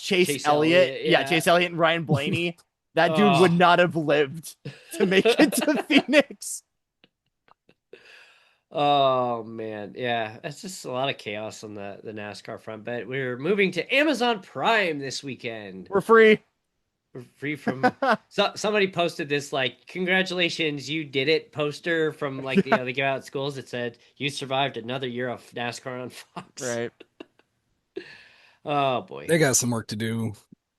Chase Elliott, Yeah. Chase Elliott and Ryan Blaney, that dude would Oh, not have lived to make it to Phoenix. oh man, yeah. That's just a lot of chaos on the NASCAR front. But we're moving to Amazon Prime this weekend. We're free. free from. So somebody posted this like, "Congratulations, you did it" poster from like they give out at schools. It said, "You survived another year of NASCAR on Fox." Right. Oh boy. They got some work to do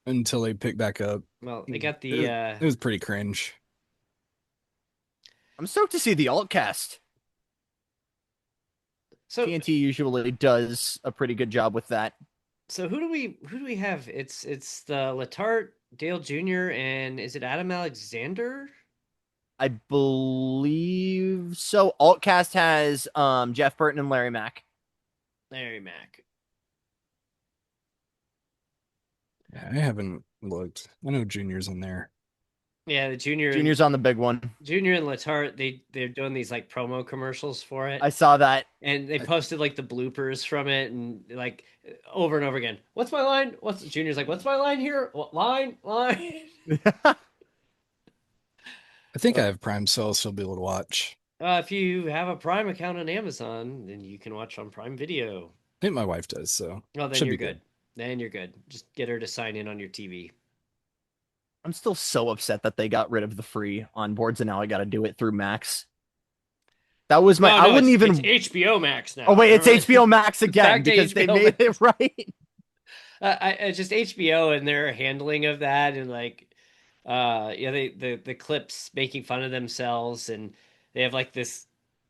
until they pick back up. Well, they got It, the. it was pretty cringe. I'm stoked to see the alt cast. So TNT usually does a pretty good job with that. So who do we have? It's the Letarte, Dale Jr., and is it Adam Alexander? I believe so. Altcast has Jeff Burton and Larry Mack. Larry Mack. Yeah, I haven't looked. I know Junior's in there. Yeah, the Junior's on the big one. Junior and Letarte, they're doing these like promo commercials for it. I saw that. And they posted like the bloopers from it and like over and over again. What's my line? Junior's like, what's my line here? What line? I think I have Prime, so I'll still be able to watch. If you have a Prime account on Amazon, then you can watch on Prime Video. I think my wife does, so. Oh, then you're good. Then you're good. Just get her to sign in on your TV. I'm still so upset that they got rid of the free onboards and now I got to do it through Max. That was my. I wouldn't even. It's HBO Max now. Oh wait, it's HBO Max again because they made it right. I just HBO and their handling of that and like, the clips making fun of themselves and they have like this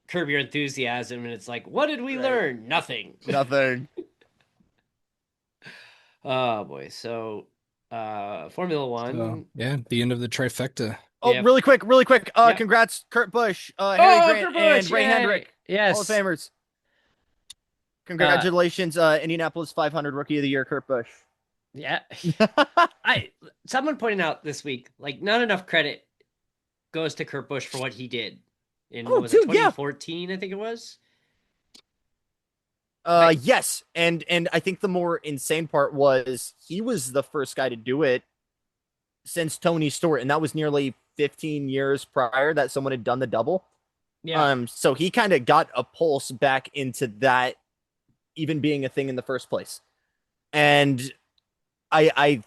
Curb Your Enthusiasm and it's like, what did we learn? Nothing. Nothing. Oh boy, so Formula One. So, yeah, the end of the trifecta. Oh, yep. Really quick. Yep. Congrats, Kurt Busch, Harry Grant, and Ray Hendrick. Yes. Hall of Famers. Congratulations, Indianapolis 500 Rookie of the Year, Kurt Busch. Yeah. Someone pointed out this week, like, not enough credit goes to Kurt Busch for what he did in 2014, I think it was. Yes, and I think the more insane part was he was the first guy to do it since Tony Stewart, and that was nearly 15 years prior that someone had done the double. Yeah. So he kind of got a pulse back into that even being a thing in the first place. And I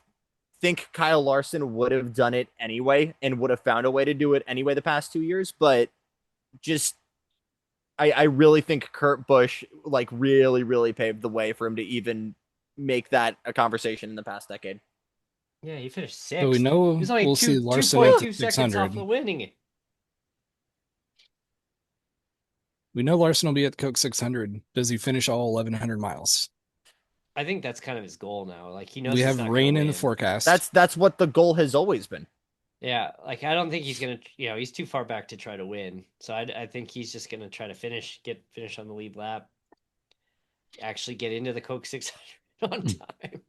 think Kyle Larson would have done it anyway and would have found a way to do it anyway the past 2 years, but just I really think Kurt Busch like really, really paved the way for him to even make that a conversation in the past decade. Yeah, he finished sixth. So we know we'll see Larson at the 600. Off the winning. We know Larson will be at the Coke 600. Does he finish all 1,100 miles? I think that's kind of his goal now. Like he knows we have rain in the forecast. That's what the goal has always been. Yeah, like I don't think he's gonna. He's too far back to try to win. So I think he's just gonna try to finish on the lead lap. Actually, get into the Coke 600 on time.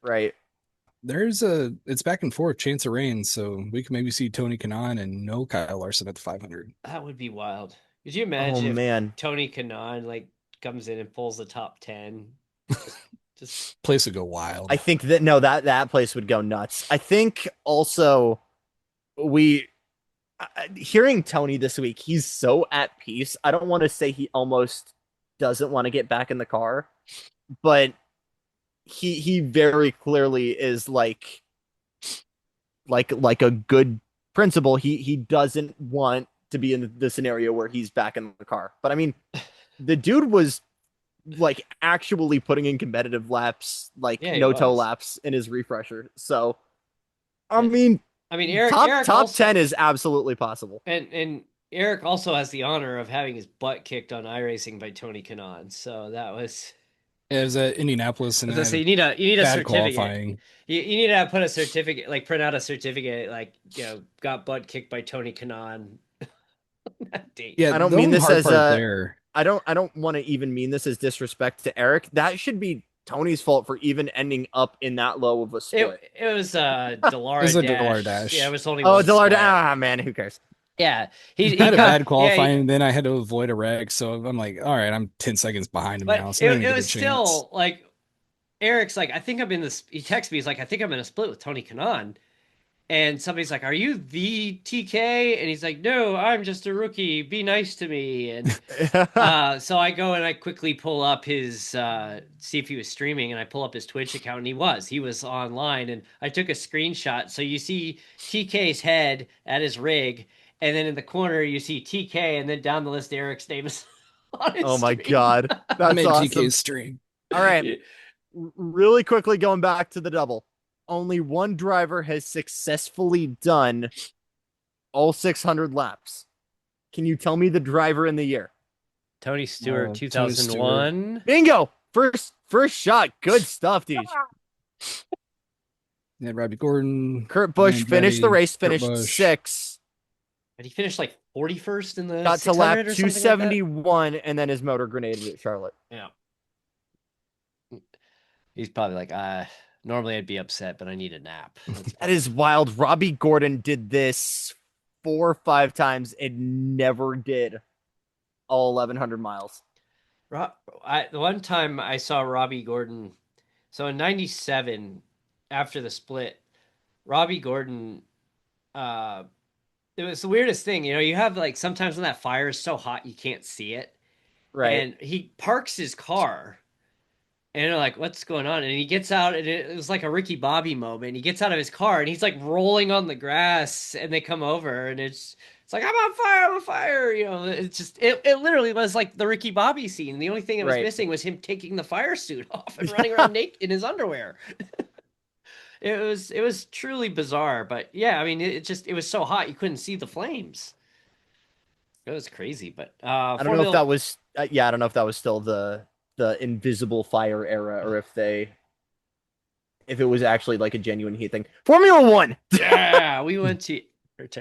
Right. It's back and forth chance of rain, so we can maybe see Tony Kanaan and no Kyle Larson at the 500. That would be wild. Could you imagine if Tony Kanaan like comes in and pulls the top 10? Just place would go wild. I think that place would go nuts. I think also hearing Tony this week, he's so at peace. I don't want to say he almost doesn't want to get back in the car, but he very clearly is like a good principal. He doesn't want to be in the scenario where he's back in the car. But I mean, the dude was like actually putting in competitive laps, like no-toe laps in his refresher. So, I mean, Erik top also, 10 is absolutely possible. And Erik also has the honor of having his butt kicked on iRacing by Tony Kanaan. So that was. It was at Indianapolis, and you need a certificate. Qualifying. You need to put a certificate, like print out a certificate, like got butt kicked by Tony Kanaan. That date. Yeah, I don't mean this as I don't want to even mean this as disrespect to Erik. That should be Tony's fault for even ending up in that low of a split. It was Delara. It was a Delara dash. Yeah, it was only. Delara dash. Man, who cares? Yeah, he had a bad qualifying, and then I had to avoid a wreck. So I'm like, all right, I'm 10 seconds behind him now. So it was still like Erik's like, I think I'm in this. He texted me. He's like, I think I'm in a split with Tony Kanaan, And somebody's like, "Are you the TK?" And he's like, "No, I'm just a rookie. Be nice to me." And so I go and I quickly pull up his see if he was streaming, and I pull up his Twitch account, and he was online, and I took a screenshot. So you see TK's head at his rig, and then in the corner you see TK, and then down the list Erik's name is on his Oh my stream. God. I That's made awesome. TK's stream. All right. Really quickly going back to the double. Only one driver has successfully done all 600 laps. Can you tell me the driver in the year? Tony Stewart, Tony 2001. Bingo! First shot. Good stuff, dude. Yeah, Robbie Gordon. Kurt Busch finished the race, finished Busch. 6th. And he finished like 41st in the Got to lap 271, like and then his motor grenaded at Charlotte. Yeah. He's probably like, normally I'd be upset, but I need a nap. That is wild. Robbie Gordon did this 4 or 5 times and never did all 1,100 miles. The one time I saw Robbie Gordon, so in '97, after the split, Robbie Gordon, it was the weirdest thing. You have like sometimes when that fire is so hot you can't see it. Right. And he parks his car. And they're like, what's going on? And he gets out, and it was like a Ricky Bobby moment. He gets out of his car, and he's like rolling on the grass, and they come over, and it's like, I'm on fire, I'm on fire. It's just, it literally was like the Ricky Bobby scene. The only thing that was missing was him taking the fire suit off and running around naked in his underwear. It was truly bizarre, but yeah, I mean, it was so hot you couldn't see the flames. It was crazy, but I don't know if that was I don't know if that was still the invisible fire era, or if it was actually like a genuine heat thing. Formula One. Yeah, we went to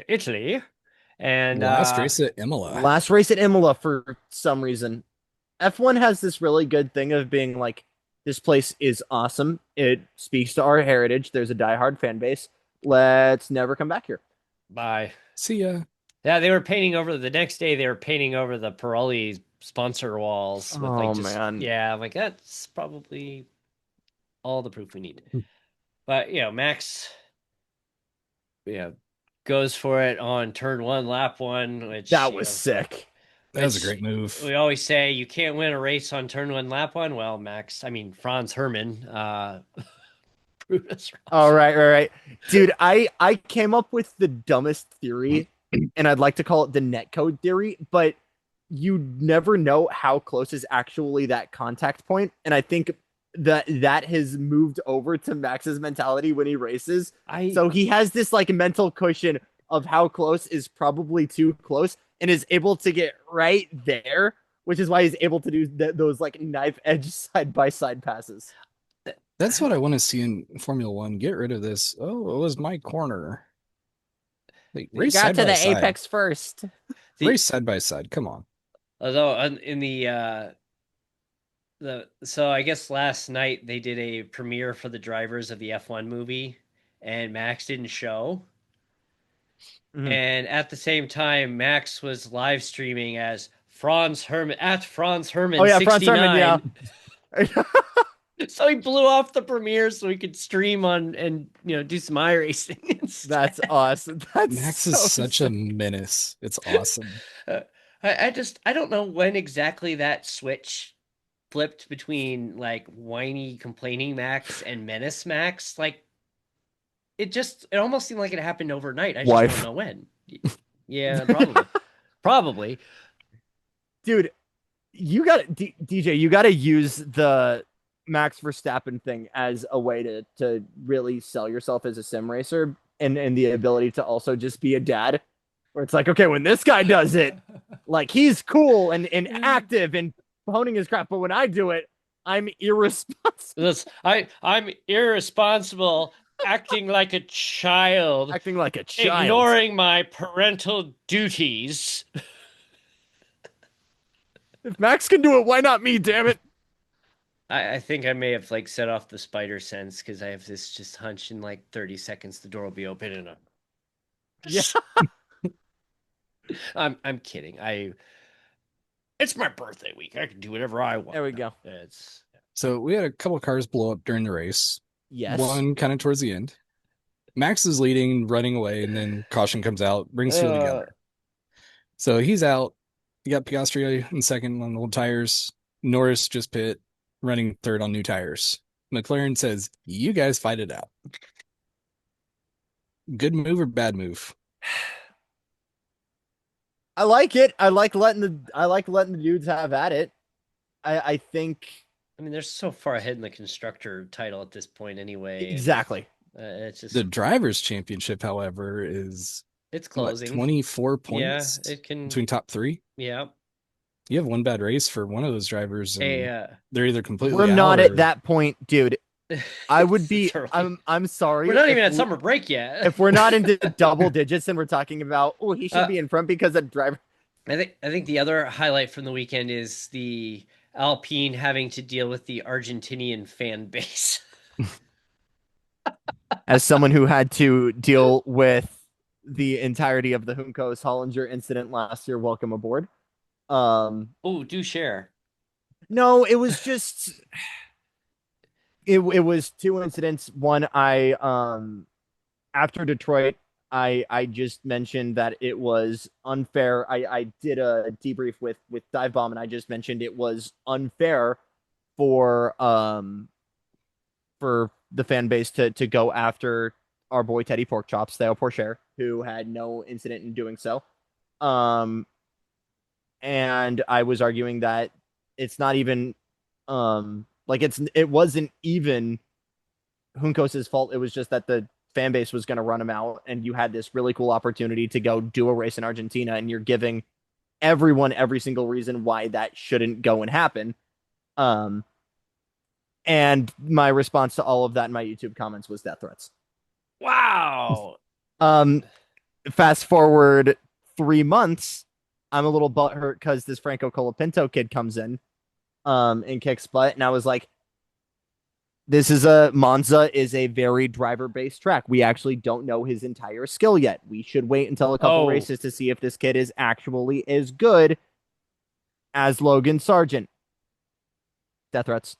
Italy, and last race at Imola. Last race at Imola for some reason. F1 has this really good thing of being like, this place is awesome. It speaks to our heritage. There's a diehard fan base. Let's never come back here. Bye. See ya. Yeah, they were painting over the next day. They were painting over the Pirelli sponsor walls. With man. Yeah, I'm like, that's probably all the proof we need. But Max, goes for it on turn 1, lap 1, which that was sick. That was a great move. We always say you can't win a race on turn 1, lap 1. Well, Franz Hermann proved us wrong. All right. Dude, I came up with the dumbest theory, and I'd like to call it the netcode theory, but you never know how close is actually that contact point. And I think that has moved over to Max's mentality when he races. So he has this like mental cushion of how close is probably too close, and is able to get right there, which is why he's able to do those like knife edge side-by-side passes. That's what I want to see in Formula One. Get rid of this. Oh, it was my corner. Like, race got to the side. Apex first. Race side by side. Come on. Although in so I guess last night they did a premiere for the drivers of the F1 movie, and Max didn't show. Mm-hmm. And at the same time, Max was live streaming as Franz Hermann at Franz Hermann. Oh yeah, 69. Franz Hermann, yeah. So he blew off the premiere so he could stream on and do some iRacing. That's awesome. Max is such a menace. It's awesome. I don't know when exactly that switch flipped between like whiny complaining Max and menace Max. Like it almost seemed like it happened overnight. I just don't know when. Yeah, probably. Dude, you got DJ. You got to use the Max Verstappen thing as a way to really sell yourself as a sim racer, and the ability to also just be a dad, where it's like, okay, when this guy does it, like he's cool and active and honing his craft, but when I do it, I'm irresponsible. I'm irresponsible, acting like a child, ignoring my parental duties. If Max can do it, why not me? Damn it! I think I may have like set off the spider sense, because I have this just hunch in like 30 seconds the door will be open and I'm kidding. It's my birthday week. I can do whatever I want. There we go. So we had a couple of cars blow up during the race. Yes. One kind of towards the end. Max is leading, running away, and then caution comes out, brings field Uh, together. So he's out. You got Piastri in second on old tires. Norris just pit, running third on new tires. McLaren says, "You guys fight it out." Good move or bad move? I like it. I like letting the dudes have at it. I think I mean, they're so far ahead in the constructor title at this point anyway, and exactly. it's The just drivers' championship, however, is it's what, closing. 24 Yeah, points it can. between top three? Yeah, You have one bad race for one of those drivers, a and they're either We're completely out not at or that point, dude. I would be it's early. I'm We're sorry not even at summer break yet. if we're not into double digits and we're talking about, oh, he should Uh, be in front because of driver. I think the other highlight from the weekend is the Alpine having to deal with the Argentinian fan base. As someone who had to deal with the entirety of the Juncos Hollinger incident last year, welcome aboard. Um, Oh, do share. no, it was just it was two incidents. One, I after Detroit, I just mentioned that it was unfair. I did a debrief with Dive Bomb, and I just mentioned it was unfair for for the fan base to go after our boy Teddy Porkchops, Theo Porcher, who had no incident in doing so. Um, and I was arguing that it's not even like it wasn't even Juncos's fault. It was just that the fan base was going to run him out, and you had this really cool opportunity to go do a race in Argentina, and you're giving everyone every single reason why that shouldn't go and happen. Um, and my response to all of that in my YouTube comments was death threats. Wow. Um, fast forward 3 months, I'm a little butthurt because this Franco Colapinto kid comes in, and kicks butt, and I was like, Monza is a very driver based track. We actually don't know his entire skill yet. We should wait until a couple Oh, races to see if this kid is actually as good as Logan Sargent. Death threats.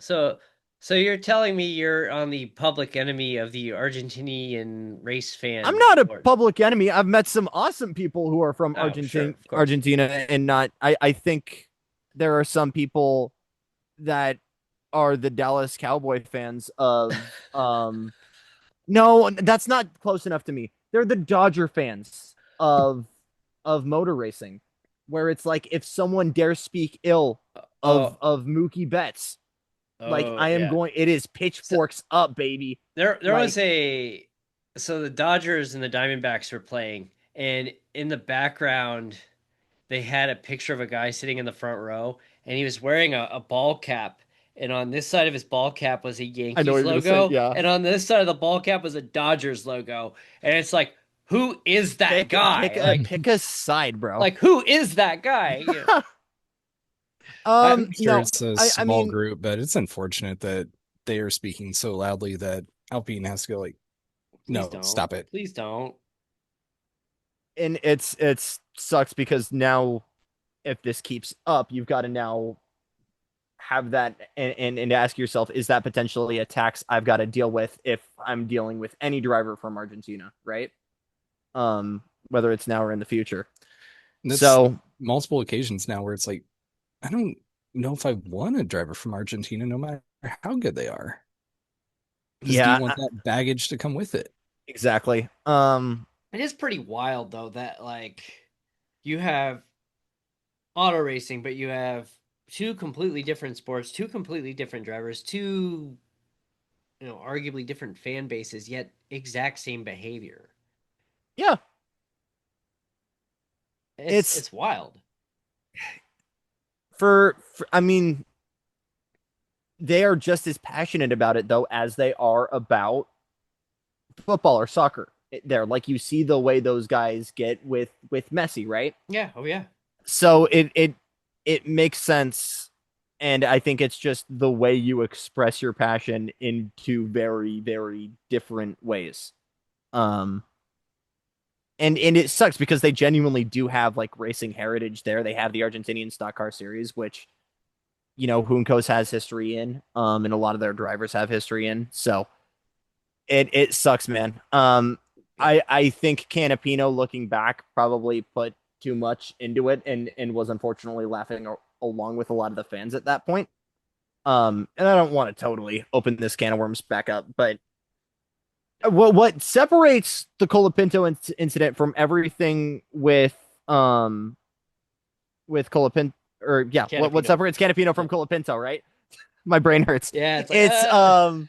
so so you're telling me you're on the public enemy of the Argentinian race I'm fan not a board? public enemy. I've met some awesome people who are from Oh, sure, of course. Argentina, and not. I think there are some people that are the Dallas Cowboy fans of no, that's not close enough to me. They're the Dodger fans of motor racing, where it's like if someone dares speak ill Oh, of Mookie Betts, like oh I am yeah. going. It is So pitchforks up, baby. there was Like a so the Dodgers and the Diamondbacks were playing, and in the background they had a picture of a guy sitting in the front row, and he was wearing a ball cap. And on this side of his ball cap was a I know what Yankees you're gonna say. logo, Yeah, and on this side of the ball cap was a Dodgers logo. And it's like, who is that guy? pick a side, bro. Like who is that guy? I I'm sure No, it's a I small mean, group, but it's unfortunate that they are speaking so loudly that Alpine has to go like, please no, don't, stop it. please don't. and it's sucks because now if this keeps up, you've got to now have that and ask yourself, is that potentially a tax I've got to deal with if I'm dealing with any driver from Argentina, right? Whether it's now or in the future. And that's So multiple occasions now where it's like, I don't know if I want a driver from Argentina, no matter how good they are. Because do you yeah, want that baggage to come with it? exactly. It is pretty wild though that like you have auto racing, but you have two completely different sports, two completely different drivers, two arguably different fan bases, yet exact same behavior. Yeah, It's it's it's wild. for I mean, they are just as passionate about it though as they are about football or soccer. There, like you see the way those guys get with Messi, right? Yeah. Oh yeah. So it makes sense, and I think it's just the way you express your passion in two very very different ways. Um, and it sucks because they genuinely do have like racing heritage there. They have the Argentinian stock car series, which Juncos has history in, and a lot of their drivers have history in. So It sucks, man. Yeah. I think Canapino, looking back, probably put too much into it and was unfortunately laughing along with a lot of the fans at that point. And I don't want to totally open this can of worms back up, but what separates the Colapinto incident from everything um with Colapinto, or yeah, what Canopino. separates Canapino from Colapinto, right? My brain hurts. Yeah, it's like It's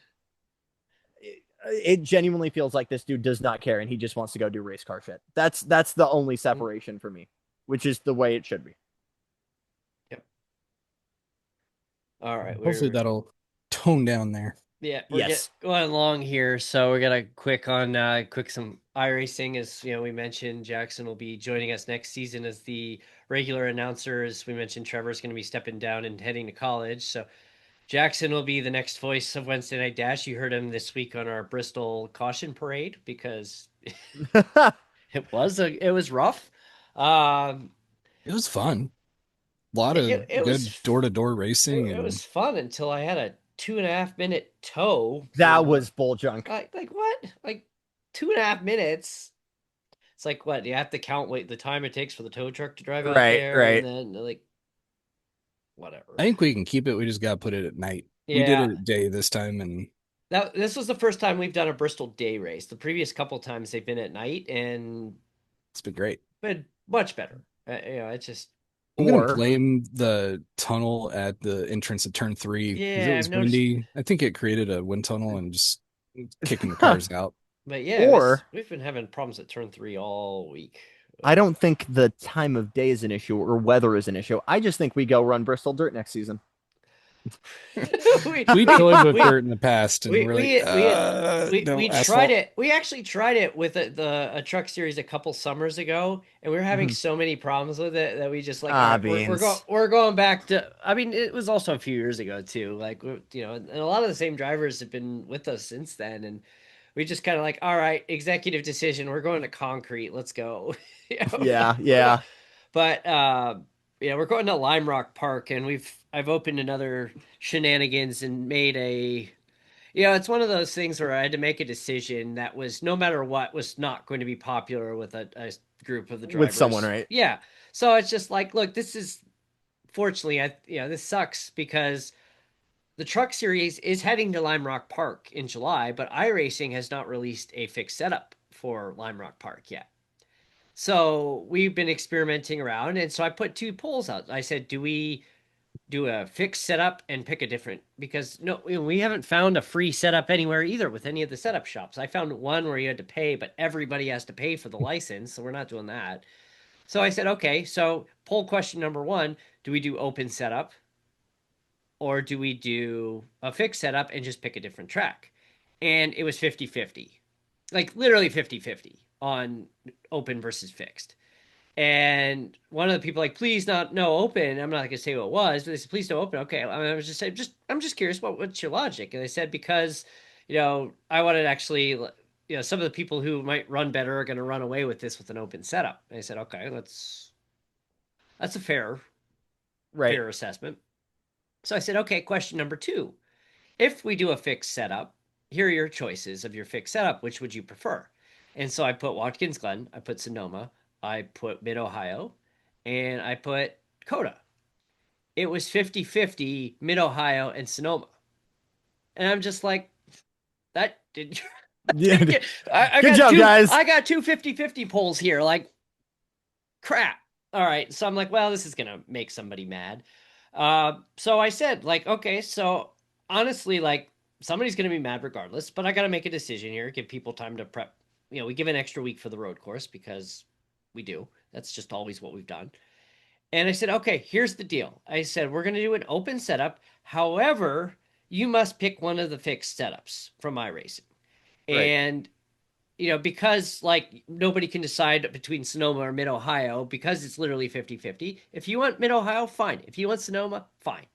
it genuinely feels like this dude does not care and he just wants to go do race car shit. That's the only separation for me, which is the way it should be. Yep. All right, Hopefully we're that'll tone down there. yeah, we're get Yes. going along here, so we're gonna quick some iRacing. As you know, we mentioned Jackson will be joining us next season as the regular announcer. As we mentioned, Trevor's going to be stepping down and heading to college, so Jackson will be the next voice of Wednesday Night Dash. You heard him this week on our Bristol caution parade because it was rough. Um, It was fun. A lot of it good was door-to-door racing it and was fun until I had a 2.5 minute tow That for was bull junk. like what? Like 2.5 minutes. It's like what? You have to count wait the time it takes for the tow truck to drive out Right, there and right. then like whatever. I think we can keep it. We just got to put it at night. We did Yeah. it at day this time and This was the first time we've done a Bristol day race. The previous couple times they've been at night and it's been great. been much better. It's just I'm gonna Or blame the tunnel at the entrance of turn three because it yeah, I've was noticed. windy. I think it created a wind tunnel and just kicking the cars out. But yeah, or we've been having problems at turn three all week. I don't think the time of day is an issue or weather is an issue. I just think we go run Bristol Dirt next season. we We we toyed with we dirt in the past and we we're like, we we no we tried asphalt. it. We actually tried it with a truck series a couple summers ago, and we were having Mhm. so many problems with it that we just like, all Ah, right, beans. we're going back to. I mean, it was also a few years ago too. Like and a lot of the same drivers have been with us since then, and we just kind of like, all right, executive decision. We're going to concrete. Let's go. Yeah, We're going, yeah. but yeah, we're going to Lime Rock Park, and I've opened another shenanigans and made a it's one of those things where I had to make a decision that was no matter what was not going to be popular with a group of the With someone, drivers. right? Yeah. So it's just like, look, this is fortunately, this sucks because the truck series is heading to Lime Rock Park in July, but iRacing has not released a fixed setup for Lime Rock Park yet. So we've been experimenting around, and so I put two polls out. I said, do we do a fixed setup and pick a different because no we haven't found a free setup anywhere either with any of the setup shops. I found one where you had to pay, but everybody has to pay for the license, so we're not doing that. So I said, okay, so poll question number one, do we do open setup or do we do a fixed setup and just pick a different track? And it was 50-50, like literally 50-50 on open versus fixed. And one of the people like, please not no open. I'm not gonna say what it was, but they said, please no open. Okay, I was just saying, I'm just curious, what's your logic? And they said because I wanted to actually some of the people who might run better are going to run away with this with an open setup. And I said, okay, that's a Right. fair assessment. So I said, okay, question number two: if we do a fixed setup, here are your choices of your fixed setup. Which would you prefer? And so I put Watkins Glen, I put Sonoma, I put Mid Ohio, and I put Coda. It was 50-50 Mid Ohio and Sonoma. And I'm just like, that did Yeah. didn't get I Good got job, two guys. I got two 50-50 polls here. Like crap. All right. So I'm like, well, this is gonna make somebody mad. So I said, like, okay, so honestly, like somebody's gonna be mad regardless, but I gotta make a decision here, give people time to prep. We give an extra week for the road course because we do. That's just always what we've done. And I said, okay, here's the deal. I said, we're gonna do an open setup. However, you must pick one of the fixed setups from iRacing. Right. And because like nobody can decide between Sonoma or Mid Ohio because it's literally 50-50. If you want Mid Ohio, fine. If you want Sonoma, fine.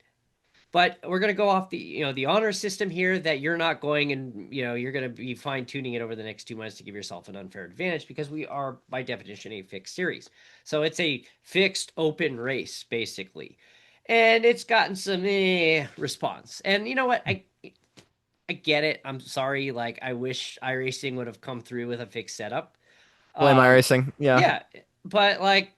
But we're going to go off the honor system here that you're not going and you're going to be fine tuning it over the next 2 months to give yourself an unfair advantage because we are by definition a fixed series. So it's a fixed open race basically. And it's gotten some response. And you know what? I get it. I'm sorry. Like, I wish iRacing would have come through with a fixed setup. Blame Um, iRacing. Yeah. yeah, but like,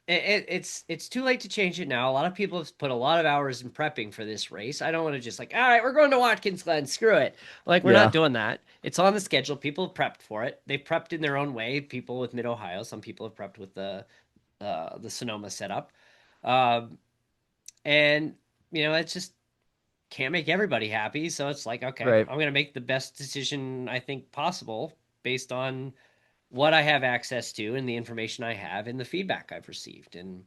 it's too late to change it now. A lot of people have put a lot of hours in prepping for this race. I don't want to just like, all right, we're going to Watkins Glen. Screw it. Like, we're not Yeah. doing that. It's on the schedule. People have prepped for it. They've prepped in their own way. People with Mid Ohio. Some people have prepped with the Sonoma setup. Um, and it's just can't make everybody happy. So it's like, okay, Right. I'm gonna make the best decision I think possible based on what I have access to and the information I have and the feedback I've received. And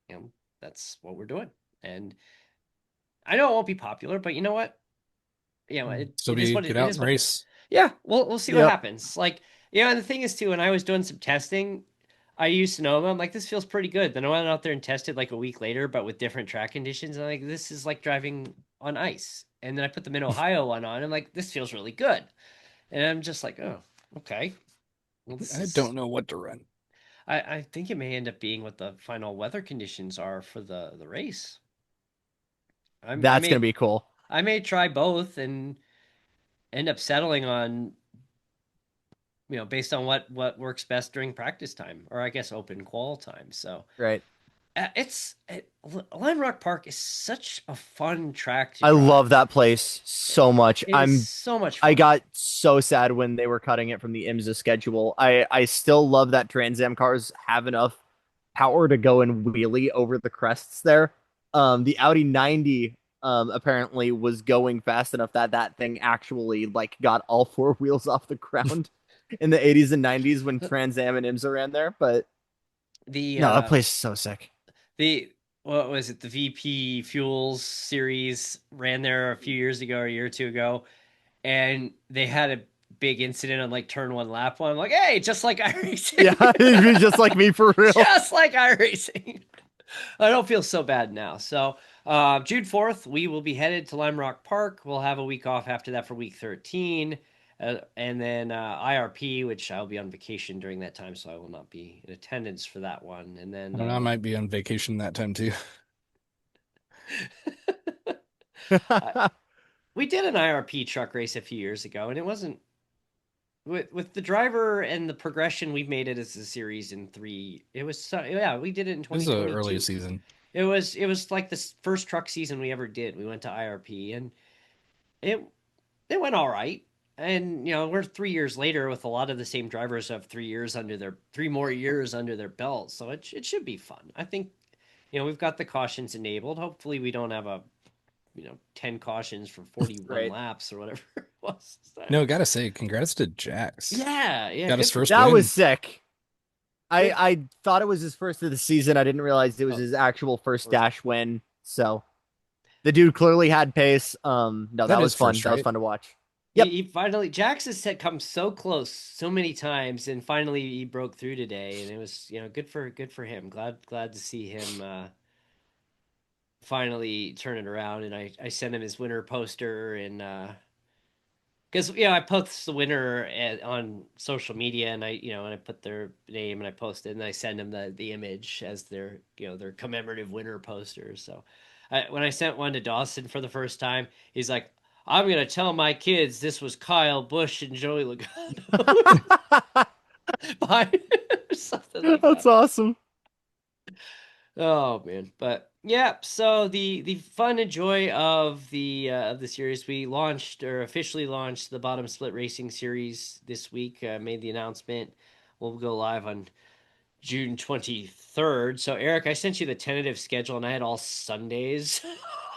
you know, that's what we're doing. And I know it won't be popular, but you know what? Still It is be what get it out is and what it is. race. Yeah, we'll see what Yep. happens. Like, and the thing is too, when I was doing some testing, I used Sonoma. I'm like, this feels pretty good. Then I went out there and tested like a week later, but with different track conditions. And I'm like, this is like driving on ice. And then I put the Mid Ohio one on. I'm like, this feels really good. And I'm just like, oh, okay. Well, this I is. don't know what to run. I think it may end up being what the final weather conditions are for the race. I That's gonna may be cool. I may try both and end up settling on based on what works best during practice time, or I guess open qual time. So Right. Lime Rock Park is such a fun track to I love drive. that place so much. It is so much I fun. got so sad when they were cutting it from the IMSA schedule. I still love that Trans Am cars have enough power to go and wheelie over the crests there. The Audi 90 apparently was going fast enough that that thing actually like got all four wheels off the ground in the 80s and 90s when Trans Am and IMSA ran there. But The no, that place is so sick. the what was it? The VP Fuels series ran there a few years ago, or a year or two ago, and they had a big incident on like turn one, lap one. I'm like, hey, just like Yeah, iRacing, you're just like me for real. just like iRacing. I don't feel so bad now. So June 4th, we will be headed to Lime Rock Park. We'll have a week off after that for week 13. And then IRP, which I'll be on vacation during that time, so I will not be in attendance for that one. And I then don't know. I might be on vacation that time too. I, we did an IRP truck race a few years ago, and it wasn't with the driver and the progression we've made it as a series in three. It was yeah, we did it in This is the early 2022. season. It was like the first truck season we ever did. We went to IRP and it it went all right. And we're 3 years later with a lot of the same drivers who have 3 years under their 3 more years under their belt, so it should be fun. I think we've got the cautions enabled. Hopefully, we don't have a 10 cautions for 41 Right. laps or whatever it was. No, gotta say, congrats to Jax. Yeah, yeah, Got good his for first That win. was sick. good. I thought it was his first of the season. I didn't realize it was Oh, his actual first dash win. So the dude clearly had pace. No, That that is was fun. first, That was right? fun to watch. he, Yep. he finally Jax has said come so close so many times, and finally he broke through today, and it was good for him. Glad to see him finally turn it around. And I sent him his winner poster, and because I post the winner on social media, and I put their name and I post it, and I send them the image as their commemorative winner poster. So when I sent one to Dawson for the first time, he's like, I'm gonna tell my kids this was Kyle Busch and Joey Logano behind something like That's that. awesome. Oh man, but yeah. So the fun and joy of the series, we launched or officially launched the Bottom Split Racing Series this week. Made the announcement. We'll go live on June 23rd. So Eric, I sent you the tentative schedule, and I had all Sundays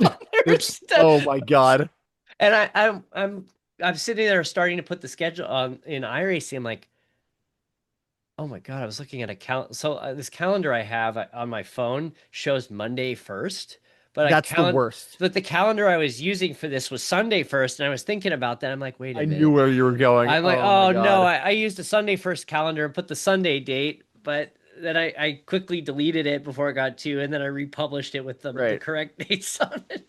on there Oops. instead. Oh my god. And I'm sitting there starting to put the schedule on in iRacing. I'm like, oh my God, I was looking at a calendar. So this calendar I have on my phone shows Monday 1st, That's the worst. but the calendar I was using for this was Sunday 1st, and I was thinking about that. I'm like, wait a I knew minute. where you were going. I'm like, Oh my oh no, god. I used a Sunday 1st calendar and put the Sunday date, but then I quickly deleted it before it got to, and then I republished it with the Right. correct dates on it.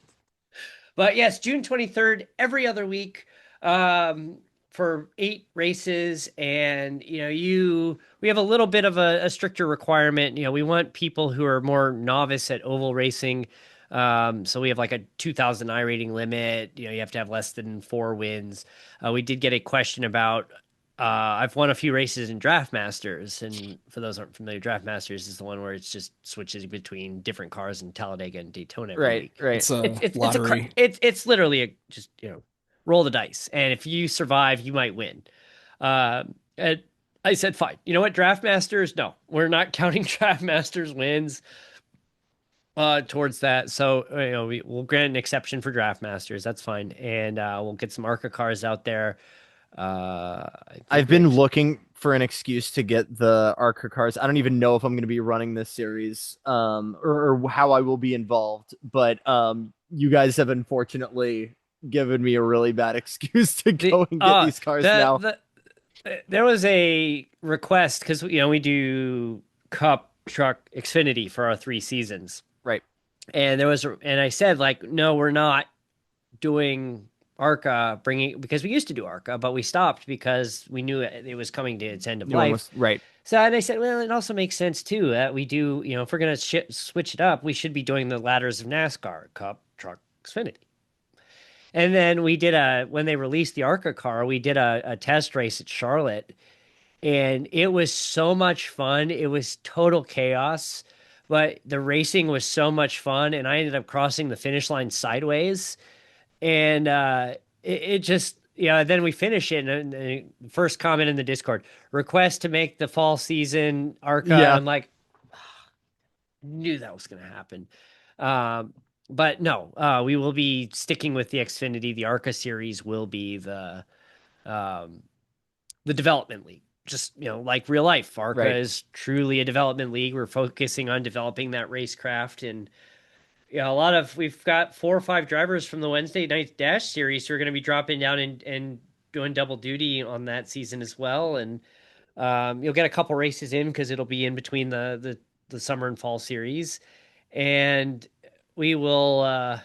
But yes, June 23rd, every other week, um, for 8 races. And, we have a little bit of a stricter requirement. We want people who are more novice at oval racing. So we have like a 2,000 iRating limit. You have to have less than 4 wins. We did get a question about. I've won a few races in Draft Masters, and for those who aren't familiar, Draft Masters is the one where it's just switches between different cars in Talladega and Daytona every Right, week. right. It's a lottery. It's literally just roll the dice, and if you survive, you might win. And I said, fine. You know what, Draft Masters? No, we're not counting Draft Masters wins towards that. So we'll grant an exception for Draft Masters. That's fine, and we'll get some ARCA cars out there. I I've think we been actually, looking for an excuse to get the ARCA cars. I don't even know if I'm going to be running this series, or how I will be involved. But you guys have unfortunately given me a really bad excuse to the go and get these cars now. there was a request because we do Cup Truck Xfinity for our 3 seasons, Right. and and I said like, no, we're not doing ARCA bringing because we used to do ARCA, but we stopped because we knew it was coming to its end of New one life. was right. So and I said, well, it also makes sense too that we do, if we're gonna switch it up, we should be doing the ladders of NASCAR, Cup, Truck, Xfinity. And then we did when they released the ARCA car, we did a test race at Charlotte, and it was so much fun. It was total chaos, but the racing was so much fun, and I ended up crossing the finish line sideways, and it just then we finish it, and the first comment in the Discord: request to make the fall season ARCA, and Yeah. I'm like, knew that was going to happen. Um, but no, we will be sticking with the Xfinity. The ARCA series will be um, the development league. Just like real life, ARCA Right. is truly a development league. We're focusing on developing that racecraft, and we've got 4 or 5 drivers from the Wednesday night dash series who are going to be dropping down and doing double duty on that season as well. And you'll get a couple races in because it'll be in between the summer and fall series, and we will.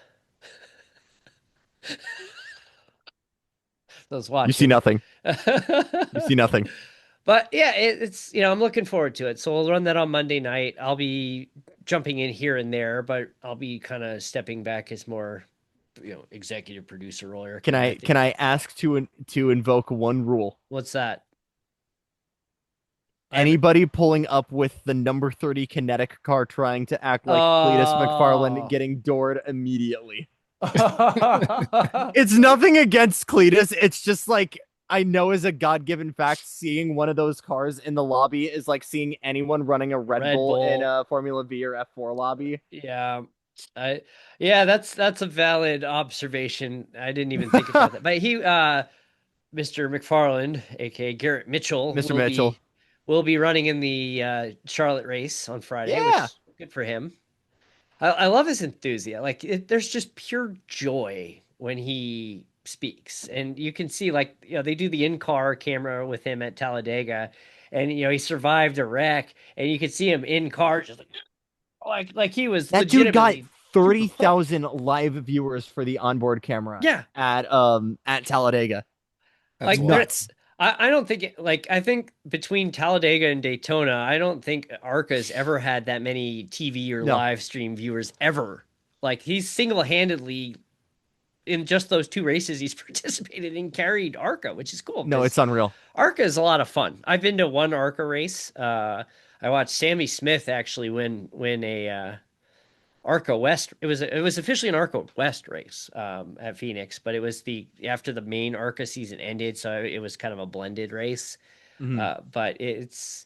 Those You see watching. nothing. You see nothing. But yeah, it's I'm looking forward to it. So we'll run that on Monday night. I'll be jumping in here and there, but I'll be kind of stepping back as more executive producer role. Eric, Can I I think. can I ask to invoke one rule? What's that? I'm. Anybody pulling up with the number 30 kinetic car trying to act like Cletus McFarland Oh. getting doored immediately. It's nothing against Cletus. It's just like I know as a God-given fact, seeing one of those cars in the lobby is like seeing anyone running a Red Red Bull in Bull. a Formula V or F4 lobby. Yeah. I yeah, that's a valid observation. I didn't even think about that. But Mr. McFarland, aka Garrett Mitchell, Mr. Mitchell. will be running in the Charlotte race on Friday, which Yeah. is good for him. I love his enthusiasm. Like there's just pure joy when he speaks, and you can see like they do the in-car camera with him at Talladega, and he survived a wreck, and you could see him in car just like he was That dude got legitimately super pumped. 30,000 live viewers for the onboard camera Yeah, at Talladega. That's like there. Nuts. I don't think I think between Talladega and Daytona, I don't think Arca's ever had that many TV or No. live stream viewers ever. Like he's single-handedly in just those 2 races he's participated in carried Arca, which is cool No, because it's unreal. Arca is a lot of fun. I've been to one Arca race. I watched Sammy Smith actually win a Arca West. It was officially an Arca West race at Phoenix, but it was the after the main Arca season ended, so it was kind of a blended race. Mhm. But it's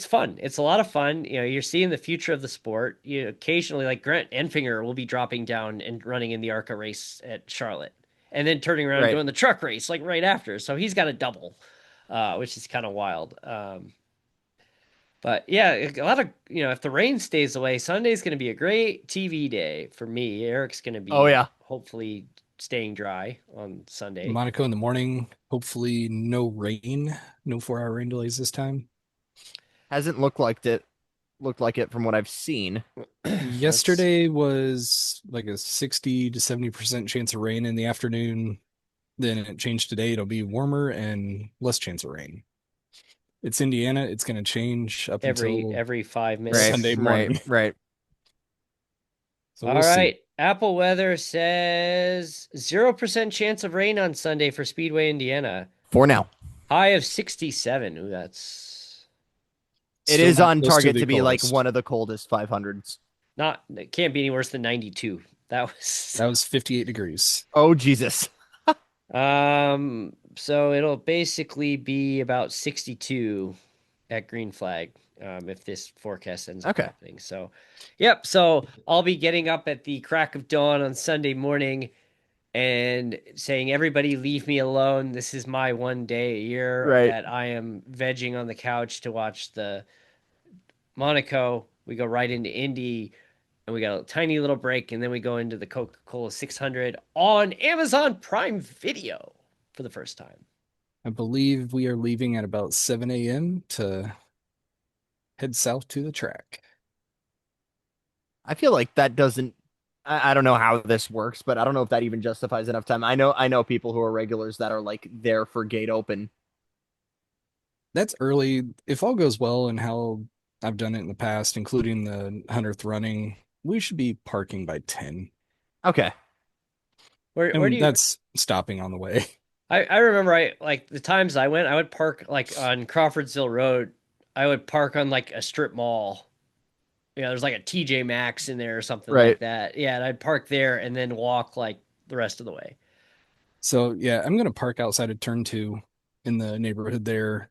fun. It's a lot of fun. You're seeing the future of the sport. You occasionally like Grant Enfinger will be dropping down and running in the ARCA race at Charlotte, and then turning around and Right. doing the truck race like right after. So he's got a double, which is kind of wild. But yeah, a lot of if the rain stays away, Sunday's going to be a great TV day for me. Eric's going to Oh be yeah. hopefully staying dry on Sunday. Monaco in the morning. Hopefully, no rain, no 4-hour rain delays this time. Hasn't looked like it from what I've seen. Yesterday was like a 60 to 70% chance of rain in the afternoon. Then it changed today. It'll be warmer and less chance of rain. It's Indiana. It's going to change up every until every 5 minutes. Right, Sunday right, morning. right. So All we'll see. right. Apple Weather says 0% chance of rain on Sunday for Speedway, Indiana. For now. High of 67. Ooh, that's It Still is not on close to target the to be like coldest. one of the coldest 500s. not, it can't be any worse than 92. That was, That was 58 degrees. Oh, Jesus. so it'll basically be about 62 at green flag, if this forecast ends up Okay. happening. So, yep. So I'll be getting up at the crack of dawn on Sunday morning and saying, everybody leave me alone. This is my one day a year Right. that I am vegging on the couch to watch the Monaco. We go right into Indy and we got a tiny little break, and then we go into the Coca-Cola 600 on Amazon Prime Video for the first time. I believe we are leaving at about 7 a.m. to head south to the track. I feel like that doesn't. I don't know how this works, but I don't know if that even justifies enough time. I know people who are regulars that are like there for gate open. That's early. If all goes well and how I've done it in the past, including the 100th running, we should be parking by 10. Okay. Where do And you? that's stopping on the way. I remember I like the times I went. I would park like on Crawfordsville Road. I would park on like a strip mall. There's like a TJ Maxx in there or something like Right. that. Yeah, and I'd park there and then walk like the rest of the way. So yeah, I'm gonna park outside of turn two in the neighborhood there.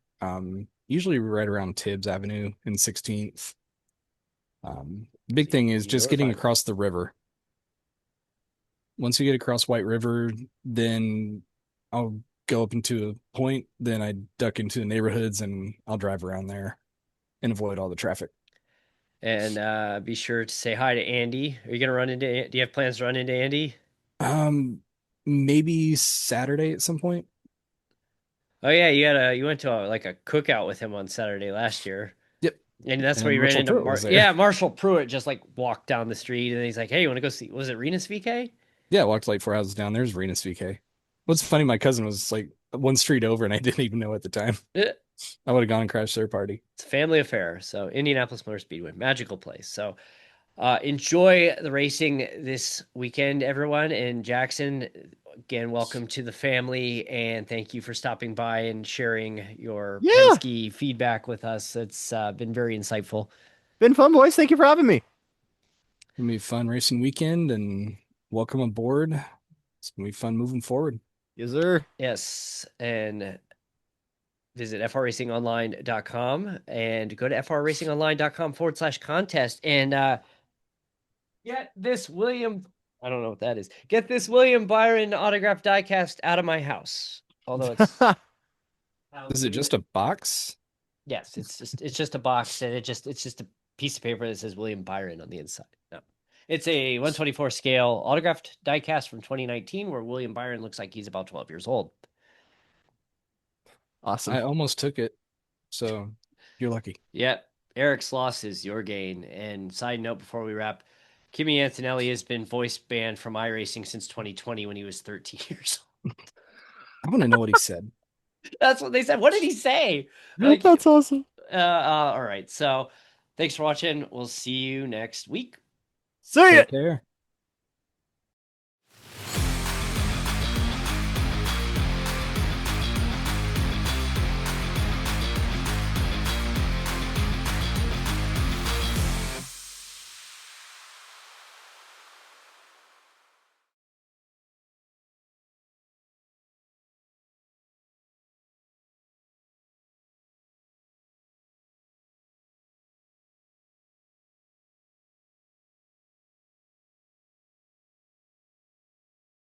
Usually right around Tibbs Avenue and 16th. Big thing is just You're getting fine. across the river. Once you get across White River, then I'll go up into a point, then I duck into the neighborhoods and I'll drive around there and avoid all the traffic. And be sure to say hi to Andy. Are you gonna run into? Do you have plans to run into Andy? Um, Maybe Saturday at some point. Oh yeah, you went to like a cookout with him on Saturday last year, Yep. and that's where And you ran Marshall into Pruitt was there. yeah, Marshall Pruitt just like walked down the street and he's like, "Hey, you want to go see? Was it Renus VK?" Yeah, I walked like 4 houses down. There's Venus VK. What's funny, my cousin was like one street over and I didn't even know at the time. Eh, I would have gone and crashed their party. It's a family affair. So Indianapolis Motor Speedway, magical place. So enjoy the racing this weekend, everyone. And Jackson, again, welcome to the family, and thank you for stopping by and sharing your Yeah. Penske feedback with us. It's been very insightful. Been fun, boys. Thank you for having me. Gonna be a fun racing weekend and welcome aboard. It's gonna be fun moving forward. Yes, sir. Yes, and visit frracingonline.com and go to frracingonline.com/contest and get this William. I don't know what that is. Get this William Byron autographed diecast out of my house. Although it's Is it just a box? yes, it's just a box and it's just a piece of paper that says William Byron on the inside. No. It's a 124 scale autographed diecast from 2019 where William Byron looks like he's about 12 years old. Awesome. I almost took it, so you're lucky. Yep. Eric's loss is your gain. And side note before we wrap, Kimi Antonelli has been voice banned from iRacing since 2020 when he was 13 years old. I want to know what he said. That's what they said. What did he say? Like, That's awesome. all right. So thanks for watching. We'll see you next week. See ya. Take care.